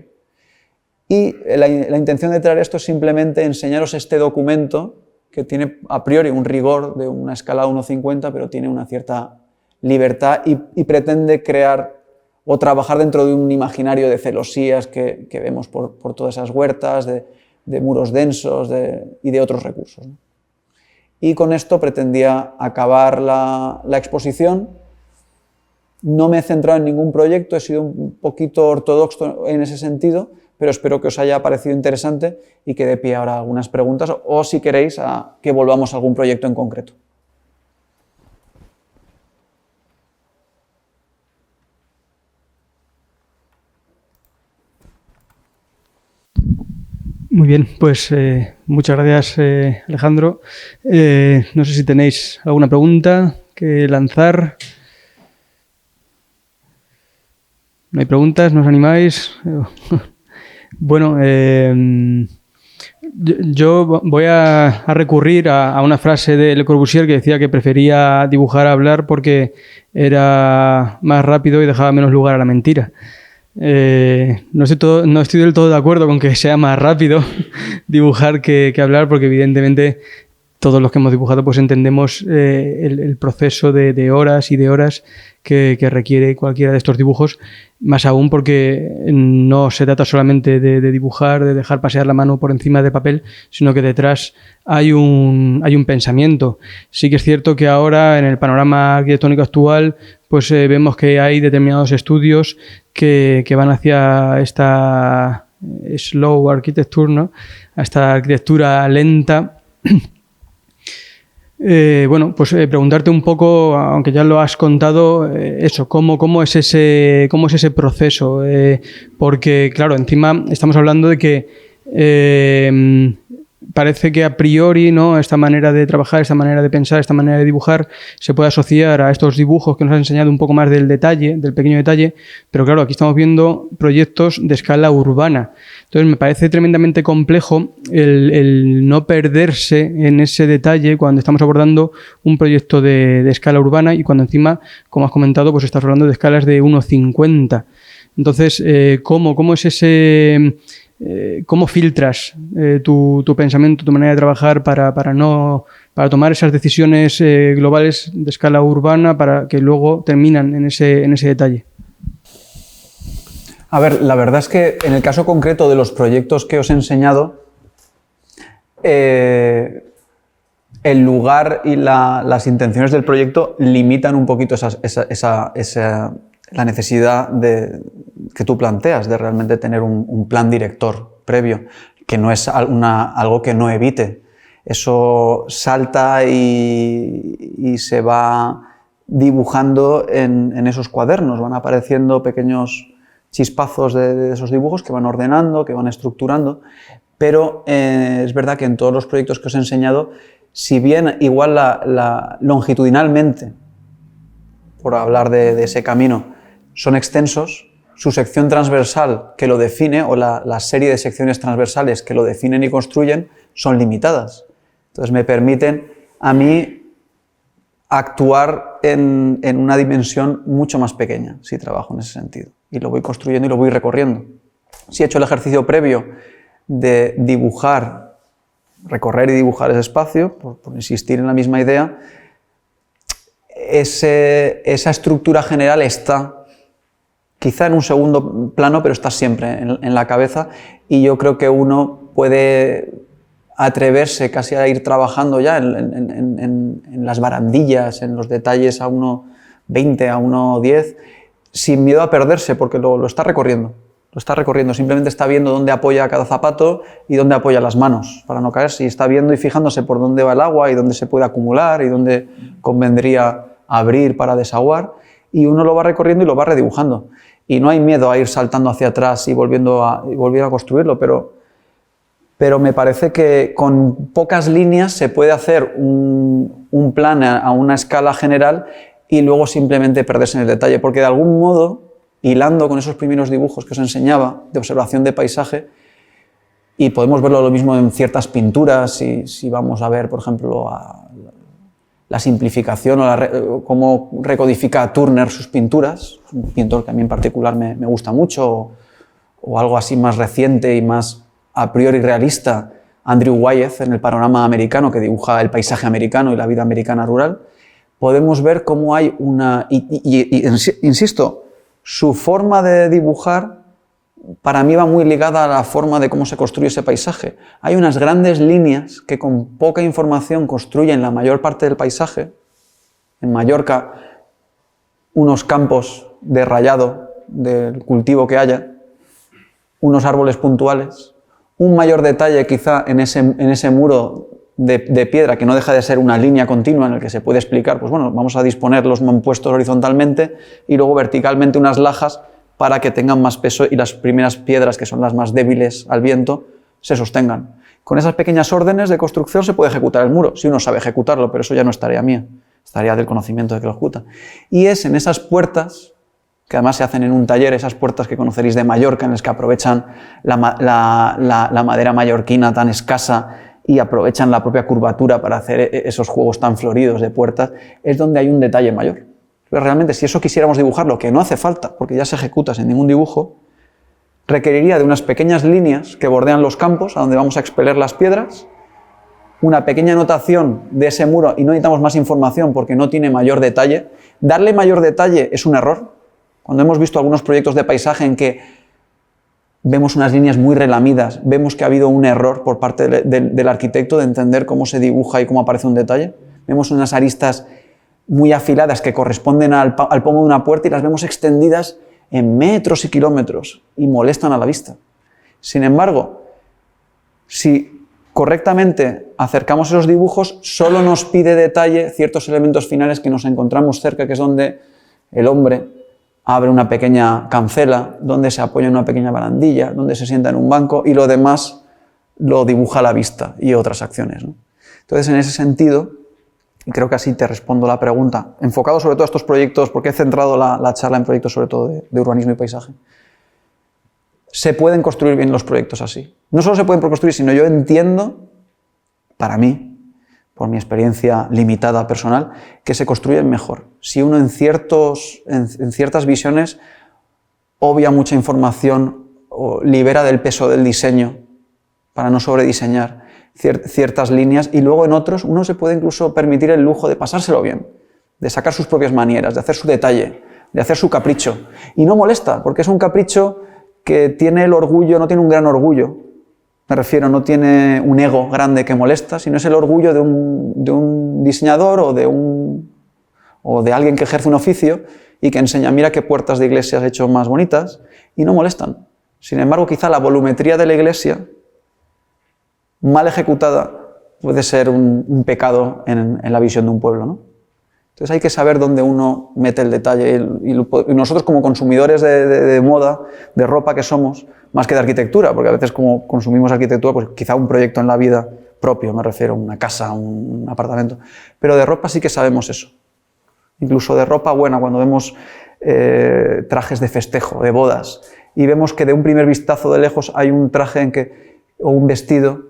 Y la intención de traer esto es simplemente enseñaros este documento que tiene a priori un rigor de una escala 1:50, pero tiene una cierta libertad y pretende crear o trabajar dentro de un imaginario de celosías que vemos por todas esas huertas, de muros densos y de otros recursos, ¿no? Y con esto pretendía acabar la exposición. No me he centrado en ningún proyecto, he sido un poquito ortodoxo en ese sentido, pero espero que os haya parecido interesante y que dé pie ahora a algunas preguntas o, si queréis, a que volvamos a algún proyecto en concreto. Muy bien, pues muchas gracias, Alejandro. No sé si tenéis alguna pregunta que lanzar. ¿No hay preguntas? ¿No os animáis? Bueno, yo voy a recurrir a una frase de Le Corbusier que decía que prefería dibujar a hablar porque era más rápido y dejaba menos lugar a la mentira. No estoy del todo de acuerdo con que sea más rápido dibujar que hablar, porque evidentemente todos los que hemos dibujado pues entendemos el proceso de horas y de horas que requiere cualquiera de estos dibujos, más aún porque no se trata solamente de dibujar, de dejar pasear la mano por encima de papel, sino que detrás hay un pensamiento. Sí que es cierto que ahora en el panorama arquitectónico actual pues vemos que hay determinados estudios que van hacia esta slow architecture, ¿no? A esta arquitectura lenta. Bueno, pues preguntarte un poco, aunque ya lo has contado, eso, ¿cómo es ese proceso? Porque, claro, encima estamos hablando de que parece que a priori, ¿no?, esta manera de trabajar, esta manera de pensar, esta manera de dibujar se puede asociar a estos dibujos que nos han enseñado un poco más del detalle, del pequeño detalle, pero claro, aquí estamos viendo proyectos de escala urbana. Entonces me parece tremendamente complejo el no perderse en ese detalle cuando estamos abordando un proyecto de escala urbana y cuando encima, como has comentado, pues estás hablando de escalas de 1:50. Entonces, ¿cómo es ese... ¿Cómo filtras tu pensamiento, tu manera de trabajar para tomar esas decisiones globales de escala urbana para que luego terminan en ese detalle? A ver, la verdad es que en el caso concreto de los proyectos que os he enseñado, el lugar y las intenciones del proyecto limitan un poquito la necesidad que tú planteas de realmente tener un plan director previo, que no es algo que no evite. Eso salta y se va dibujando en esos cuadernos, van apareciendo pequeños chispazos de esos dibujos que van ordenando, que van estructurando, pero es verdad que en todos los proyectos que os he enseñado, si bien igual longitudinalmente, por hablar de ese camino, son extensos, su sección transversal que lo define o la serie de secciones transversales que lo definen y construyen son limitadas. Entonces me permiten a mí actuar en una dimensión mucho más pequeña si trabajo en ese sentido. Y lo voy construyendo y lo voy recorriendo. Si he hecho el ejercicio previo de dibujar, recorrer y dibujar ese espacio, por insistir en la misma idea, esa estructura general está quizá en un segundo plano, pero está siempre en la cabeza, y yo creo que uno puede atreverse casi a ir trabajando ya en las barandillas, en los detalles a 1:20, a 1:10, sin miedo a perderse, porque lo está recorriendo. Lo está recorriendo, simplemente está viendo dónde apoya cada zapato y dónde apoya las manos para no caerse, y está viendo y fijándose por dónde va el agua y dónde se puede acumular y dónde convendría abrir para desaguar, y uno lo va recorriendo y lo va redibujando. Y no hay miedo a ir saltando hacia atrás y volviendo a construirlo, pero me parece que con pocas líneas se puede hacer un plan a una escala general y luego simplemente perderse en el detalle, porque de algún modo, hilando con esos primeros dibujos que os enseñaba de observación de paisaje, Y podemos verlo lo mismo en ciertas pinturas, si vamos a ver, por ejemplo, la simplificación o cómo recodifica Turner sus pinturas, un pintor que a mí en particular me gusta mucho, o algo así más reciente y más a priori realista, Andrew Wyeth en el panorama americano, que dibuja el paisaje americano y la vida americana rural. Podemos ver cómo hay insisto, su forma de dibujar para mí va muy ligada a la forma de cómo se construye ese paisaje. Hay unas grandes líneas que con poca información construyen la mayor parte del paisaje. En Mallorca, unos campos de rayado del cultivo que haya, unos árboles puntuales, un mayor detalle quizá en ese muro de piedra, que no deja de ser una línea continua en el que se puede explicar, pues bueno, vamos a disponer los mampuestos horizontalmente y luego verticalmente unas lajas para que tengan más peso y las primeras piedras, que son las más débiles al viento, se sostengan. Con esas pequeñas órdenes de construcción se puede ejecutar el muro, si uno sabe ejecutarlo, pero eso ya no es tarea mía, es tarea del conocimiento de que lo ejecuta. Y es en esas puertas, que además se hacen en un taller, esas puertas que conoceréis de Mallorca, en las que aprovechan la madera mallorquina tan escasa y aprovechan la propia curvatura para hacer esos juegos tan floridos de puertas, es donde hay un detalle mayor. Pero realmente, si eso quisiéramos dibujarlo, que no hace falta, porque ya se ejecuta sin ningún dibujo, requeriría de unas pequeñas líneas que bordean los campos, a donde vamos a expeler las piedras, una pequeña anotación de ese muro, y no necesitamos más información porque no tiene mayor detalle. Darle mayor detalle es un error. Cuando hemos visto algunos proyectos de paisaje en que vemos unas líneas muy relamidas, vemos que ha habido un error por parte del arquitecto de entender cómo se dibuja y cómo aparece un detalle. Vemos unas aristas muy afiladas que corresponden al pomo de una puerta y las vemos extendidas en metros y kilómetros y molestan a la vista. Sin embargo, si correctamente acercamos esos dibujos, solo nos pide detalle ciertos elementos finales que nos encontramos cerca, que es donde el hombre abre una pequeña cancela, donde se apoya en una pequeña barandilla, donde se sienta en un banco, y lo demás lo dibuja a la vista y otras acciones, ¿no? Entonces, en ese sentido, y creo que así te respondo la pregunta, enfocado sobre todo a estos proyectos, porque he centrado la charla en proyectos sobre todo de urbanismo y paisaje, se pueden construir bien los proyectos así. No solo se pueden construir, sino yo entiendo, para mí, por mi experiencia limitada personal, que se construyen mejor. Si uno en ciertas visiones obvia mucha información o libera del peso del diseño para no sobrediseñar ciertas líneas, y luego en otros uno se puede incluso permitir el lujo de pasárselo bien, de sacar sus propias manieras, de hacer su detalle, de hacer su capricho. Y no molesta, porque es un capricho que tiene el orgullo, no tiene un gran orgullo. Me refiero, no tiene un ego grande que molesta, sino es el orgullo de un diseñador o de alguien que ejerce un oficio y que enseña, mira qué puertas de iglesia has hecho más bonitas, y no molestan. Sin embargo, quizá la volumetría de la iglesia, mal ejecutada, puede ser un pecado en la visión de un pueblo, ¿no? Entonces hay que saber dónde uno mete el detalle, y nosotros como consumidores de moda, de ropa que somos, más que de arquitectura, porque a veces como consumimos arquitectura, pues quizá un proyecto en la vida propio, me refiero, una casa, un apartamento, pero de ropa sí que sabemos eso. Incluso de ropa buena, cuando vemos trajes de festejo, de bodas, y vemos que de un primer vistazo de lejos hay un traje o un vestido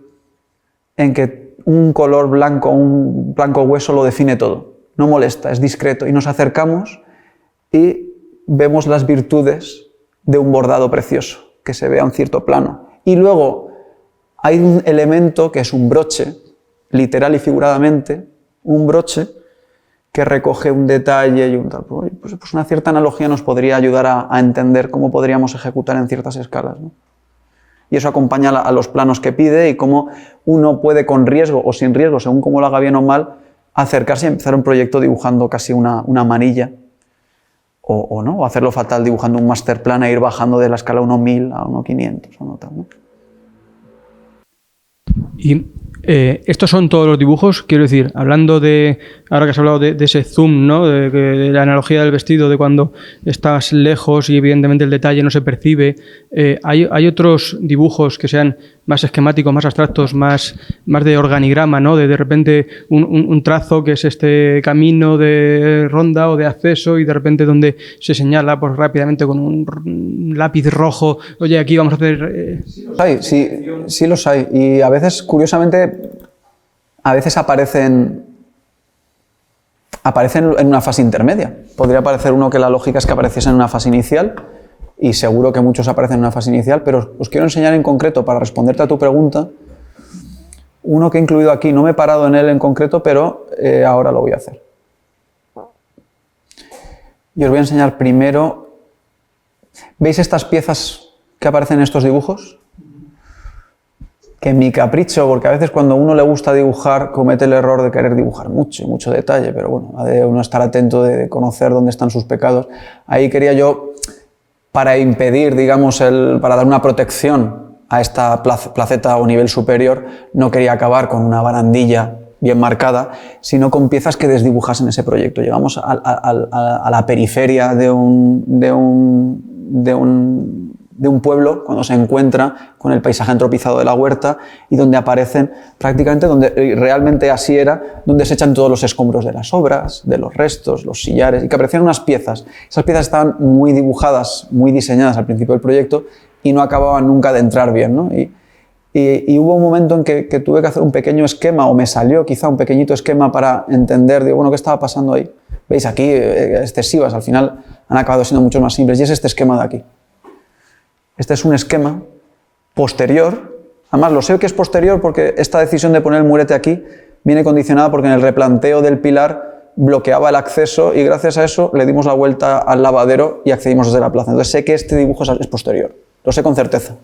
en que un color blanco, un blanco hueso lo define todo. No molesta, es discreto, y nos acercamos y vemos las virtudes de un bordado precioso, que se ve a un cierto plano. Y luego hay un elemento que es un broche, literal y figuradamente, un broche que recoge un detalle y un tal. Pues una cierta analogía nos podría ayudar a entender cómo podríamos ejecutar en ciertas escalas, ¿no? Y eso acompaña a los planos que pide y cómo uno puede, con riesgo o sin riesgo, según cómo lo haga bien o mal, acercarse y empezar un proyecto dibujando casi una manilla, o no, o hacerlo fatal dibujando un master plan e ir bajando de la escala 1.1000 a 1.500 o no tal, ¿no? Y estos son todos los dibujos, quiero decir, hablando de, ahora que has hablado de ese zoom, ¿no? De la analogía del vestido, de cuando estás lejos y evidentemente el detalle no se percibe, ¿hay otros dibujos que sean más esquemáticos, más abstractos, más de organigrama, ¿no? De repente un trazo que es este camino de ronda o de acceso y de repente donde se señala pues, rápidamente con un lápiz rojo, oye, aquí vamos a hacer... Sí los hay. Y a veces, curiosamente, aparecen en una fase intermedia. Podría parecer uno que la lógica es que apareciese en una fase inicial, y seguro que muchos aparecen en una fase inicial, pero os quiero enseñar en concreto, para responderte a tu pregunta, uno que he incluido aquí. No me he parado en él en concreto, pero ahora lo voy a hacer. Y os voy a enseñar primero... ¿Veis estas piezas que aparecen en estos dibujos? Que en mi capricho, porque a veces cuando a uno le gusta dibujar, comete el error de querer dibujar mucho detalle, pero bueno, ha de uno estar atento de conocer dónde están sus pecados. Ahí quería yo, para impedir, digamos, para dar una protección a esta placeta o nivel superior, no quería acabar con una barandilla bien marcada, sino con piezas que desdibujasen ese proyecto. Llegamos a la periferia de un pueblo, cuando se encuentra con el paisaje antropizado de la huerta, y donde aparecen prácticamente, donde realmente así era, donde se echan todos los escombros de las obras, de los restos, los sillares, y que aparecían unas piezas. Esas piezas estaban muy dibujadas, muy diseñadas al principio del proyecto y no acababan nunca de entrar bien, ¿no? Y hubo un momento en que tuve que hacer un pequeño esquema, o me salió quizá un pequeñito esquema para entender, digo, bueno, ¿qué estaba pasando ahí? Veis aquí, excesivas, al final han acabado siendo mucho más simples, y es este esquema de aquí. Este es un esquema posterior, además lo sé que es posterior porque esta decisión de poner el murete aquí viene condicionada porque en el replanteo del pilar bloqueaba el acceso y gracias a eso le dimos la vuelta al lavadero y accedimos desde la plaza. Entonces sé que este dibujo es posterior, lo sé con certeza.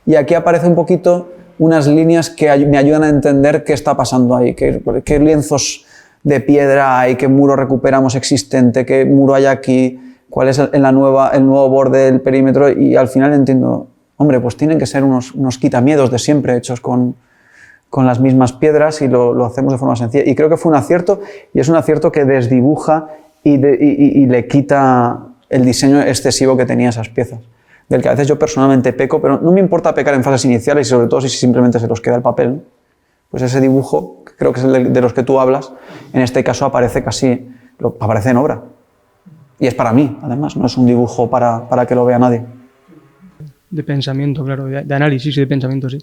Y aquí aparece un poquito unas líneas que me ayudan a entender qué está pasando ahí, qué lienzos de piedra hay, qué muro recuperamos existente, qué muro hay aquí, cuál es el nuevo borde del perímetro, y al final entiendo, hombre, pues tienen que ser unos quitamiedos de siempre hechos con las mismas piedras y lo hacemos de forma sencilla. Y creo que fue un acierto, y es un acierto que desdibuja y le quita el diseño excesivo que tenía esas piezas, del que a veces yo personalmente peco, pero no me importa pecar en fases iniciales y sobre todo si simplemente se los queda el papel, ¿no? Pues ese dibujo, que creo que es el de los que tú hablas, en este caso aparece en obra. Y es para mí, además, no es un dibujo para que lo vea nadie. De pensamiento, claro, de análisis y de pensamiento, sí.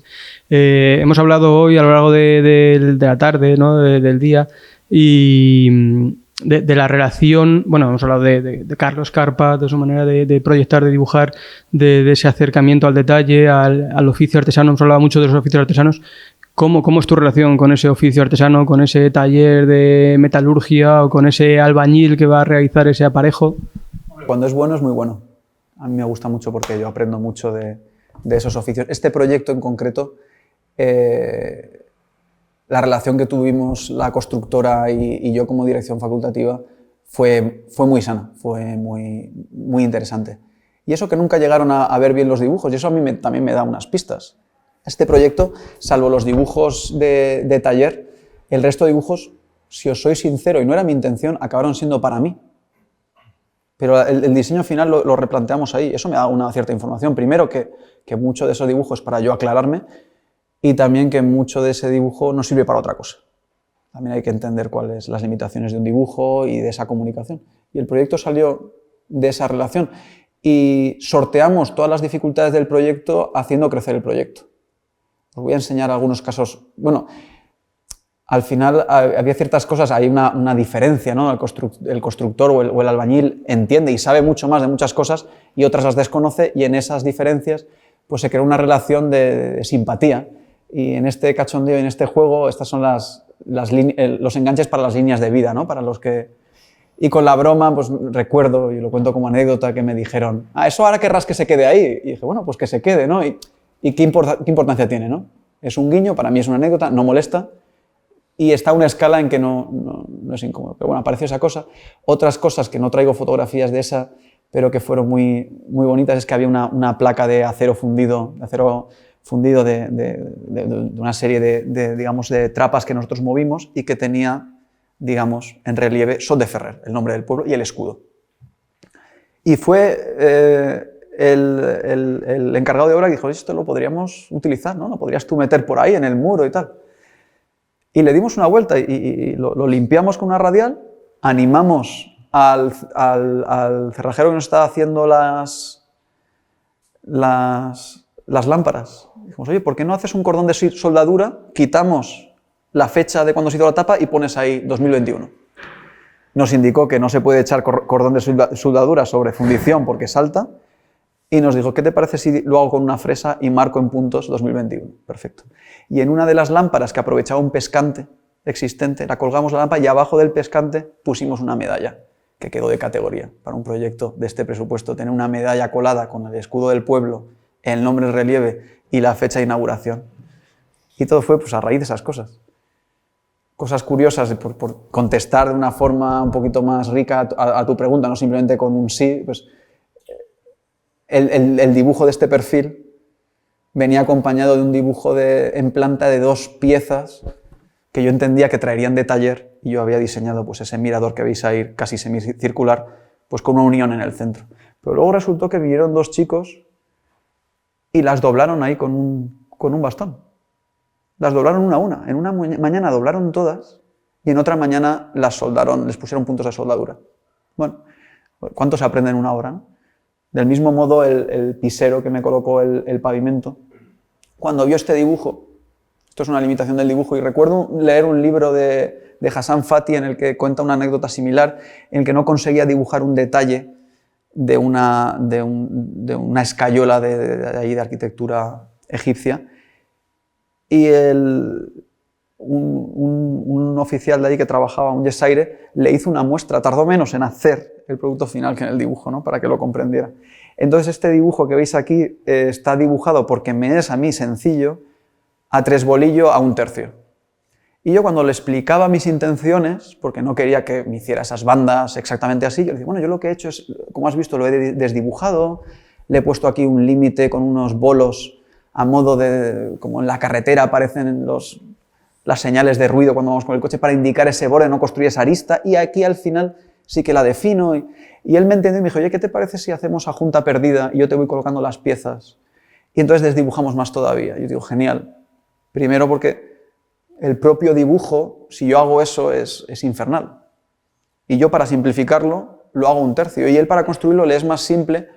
Hemos hablado hoy a lo largo de la tarde, ¿no? del día, y de la relación, bueno, hemos hablado de Carlos Carpa, de su manera de proyectar, de dibujar, de ese acercamiento al detalle, al oficio artesano. Hemos hablado mucho de los oficios artesanos. ¿Cómo es tu relación con ese oficio artesano, con ese taller de metalurgia o con ese albañil que va a realizar ese aparejo? Cuando es bueno, es muy bueno. A mí me gusta mucho porque yo aprendo mucho de esos oficios. Este proyecto en concreto, la relación que tuvimos la constructora y yo como dirección facultativa fue muy sana, fue muy interesante. Y eso que nunca llegaron a ver bien los dibujos, y eso a mí también me da unas pistas. Este proyecto, salvo los dibujos de taller, el resto de dibujos, si os soy sincero, y no era mi intención, acabaron siendo para mí. Pero el diseño final lo replanteamos ahí. Eso me da una cierta información. Primero, que mucho de esos dibujos es para yo aclararme, y también que mucho de ese dibujo no sirve para otra cosa. También hay que entender cuáles son las limitaciones de un dibujo y de esa comunicación. Y el proyecto salió de esa relación. Y sorteamos todas las dificultades del proyecto haciendo crecer el proyecto. Os voy a enseñar algunos casos. Bueno, al final había ciertas cosas, hay una diferencia, ¿no? El constructor o el albañil entiende y sabe mucho más de muchas cosas y otras las desconoce, y en esas diferencias pues se crea una relación de simpatía. Y en este cachondeo, en este juego, estas son los enganches para las líneas de vida, ¿no? Para los que... Y con la broma, pues recuerdo, y lo cuento como anécdota, que me dijeron, eso ahora querrás que se quede ahí. Y dije, bueno, pues que se quede, ¿no? ¿Y qué importancia tiene, no? Es un guiño, para mí es una anécdota, no molesta, y está a una escala en que no es incómodo. Pero bueno, apareció esa cosa. Otras cosas que no traigo fotografías de esa, pero que fueron muy bonitas, es que había una placa de acero fundido, de una serie digamos, de trapas que nosotros movimos y que tenía, digamos, en relieve Sot de Ferrer, el nombre del pueblo y el escudo. Y fue el encargado de obra dijo, esto lo podríamos utilizar, ¿no? Lo podrías tú meter por ahí en el muro y tal. Y le dimos una vuelta y lo limpiamos con una radial, animamos al cerrajero que nos estaba haciendo las lámparas. Dijimos, oye, ¿por qué no haces un cordón de soldadura? Quitamos la fecha de cuando se hizo la tapa y pones ahí 2021. Nos indicó que no se puede echar cordón de soldadura sobre fundición porque salta. Y nos dijo, ¿qué te parece si lo hago con una fresa y marco en puntos 2021? Perfecto. Y en una de las lámparas que aprovechaba un pescante existente, la colgamos la lámpara y abajo del pescante pusimos una medalla, que quedó de categoría. Para un proyecto de este presupuesto, tener una medalla colada con el escudo del pueblo, el nombre en relieve y la fecha de inauguración. Y todo fue pues, a raíz de esas cosas. Cosas curiosas, por contestar de una forma un poquito más rica a tu pregunta, no simplemente con un sí, pues... El dibujo de este perfil venía acompañado de un dibujo en planta de 2 piezas que yo entendía que traerían de taller y yo había diseñado pues, ese mirador que veis ahí casi semicircular pues, con una unión en el centro. Pero luego resultó que vinieron 2 chicos y las doblaron ahí con un bastón. Las doblaron una a una. En una mañana doblaron todas y en otra mañana las soldaron, les pusieron puntos de soldadura. Bueno, ¿cuánto se aprende en una hora, no? Del mismo modo, el pisero que me colocó el pavimento, cuando vio este dibujo, esto es una limitación del dibujo, y recuerdo leer un libro de Hassan Fati en el que cuenta una anécdota similar, en el que no conseguía dibujar un detalle de una escayola de arquitectura egipcia, y un oficial de ahí que trabajaba, un yesaire, le hizo una muestra, tardó menos en hacer el producto final que en el dibujo, ¿no? Para que lo comprendiera. Entonces este dibujo que veis aquí está dibujado porque me es a mí sencillo, a 3 bolillo a 1/3. Y yo cuando le explicaba mis intenciones, porque no quería que me hiciera esas bandas exactamente así, yo le decía, bueno, yo lo que he hecho es, como has visto, lo he desdibujado, le he puesto aquí un límite con unos bolos a modo de, como en la carretera aparecen las señales de ruido cuando vamos con el coche para indicar ese borde, no construir esa arista, y aquí al final sí que la defino. Y él me entendió y me dijo, oye, ¿qué te parece si hacemos a junta perdida y yo te voy colocando las piezas? Y entonces desdibujamos más todavía. Y yo digo, genial. Primero porque el propio dibujo, si yo hago eso, es infernal. Y yo para simplificarlo lo hago 1/3. Y él para construirlo le es más simple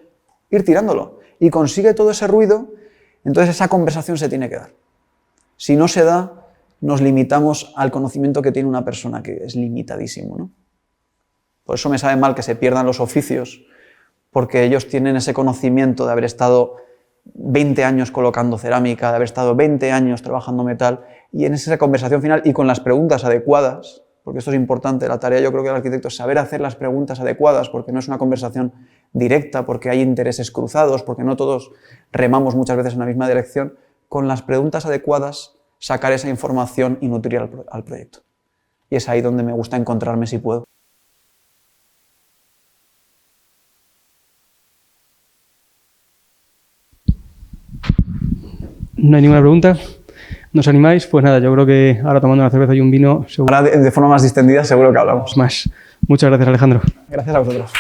ir tirándolo. Y consigue todo ese ruido, entonces esa conversación se tiene que dar. Si no se da, nos limitamos al conocimiento que tiene una persona, que es limitadísimo, ¿no? Por eso me sabe mal que se pierdan los oficios, porque ellos tienen ese conocimiento de haber estado 20 años colocando cerámica, de haber estado 20 años trabajando metal, y en esa conversación final y con las preguntas adecuadas, porque esto es importante, la tarea yo creo que del arquitecto es saber hacer las preguntas adecuadas, porque no es una conversación directa, porque hay intereses cruzados, porque no todos remamos muchas veces en la misma dirección, con las preguntas adecuadas sacar esa información y nutrir al proyecto. Y es ahí donde me gusta encontrarme si puedo. No hay ninguna pregunta. ¿No os animáis? Pues nada, yo creo que ahora tomando una cerveza y un vino... Ahora de forma más distendida seguro que hablamos. Más. Muchas gracias, Alejandro. Gracias a vosotros.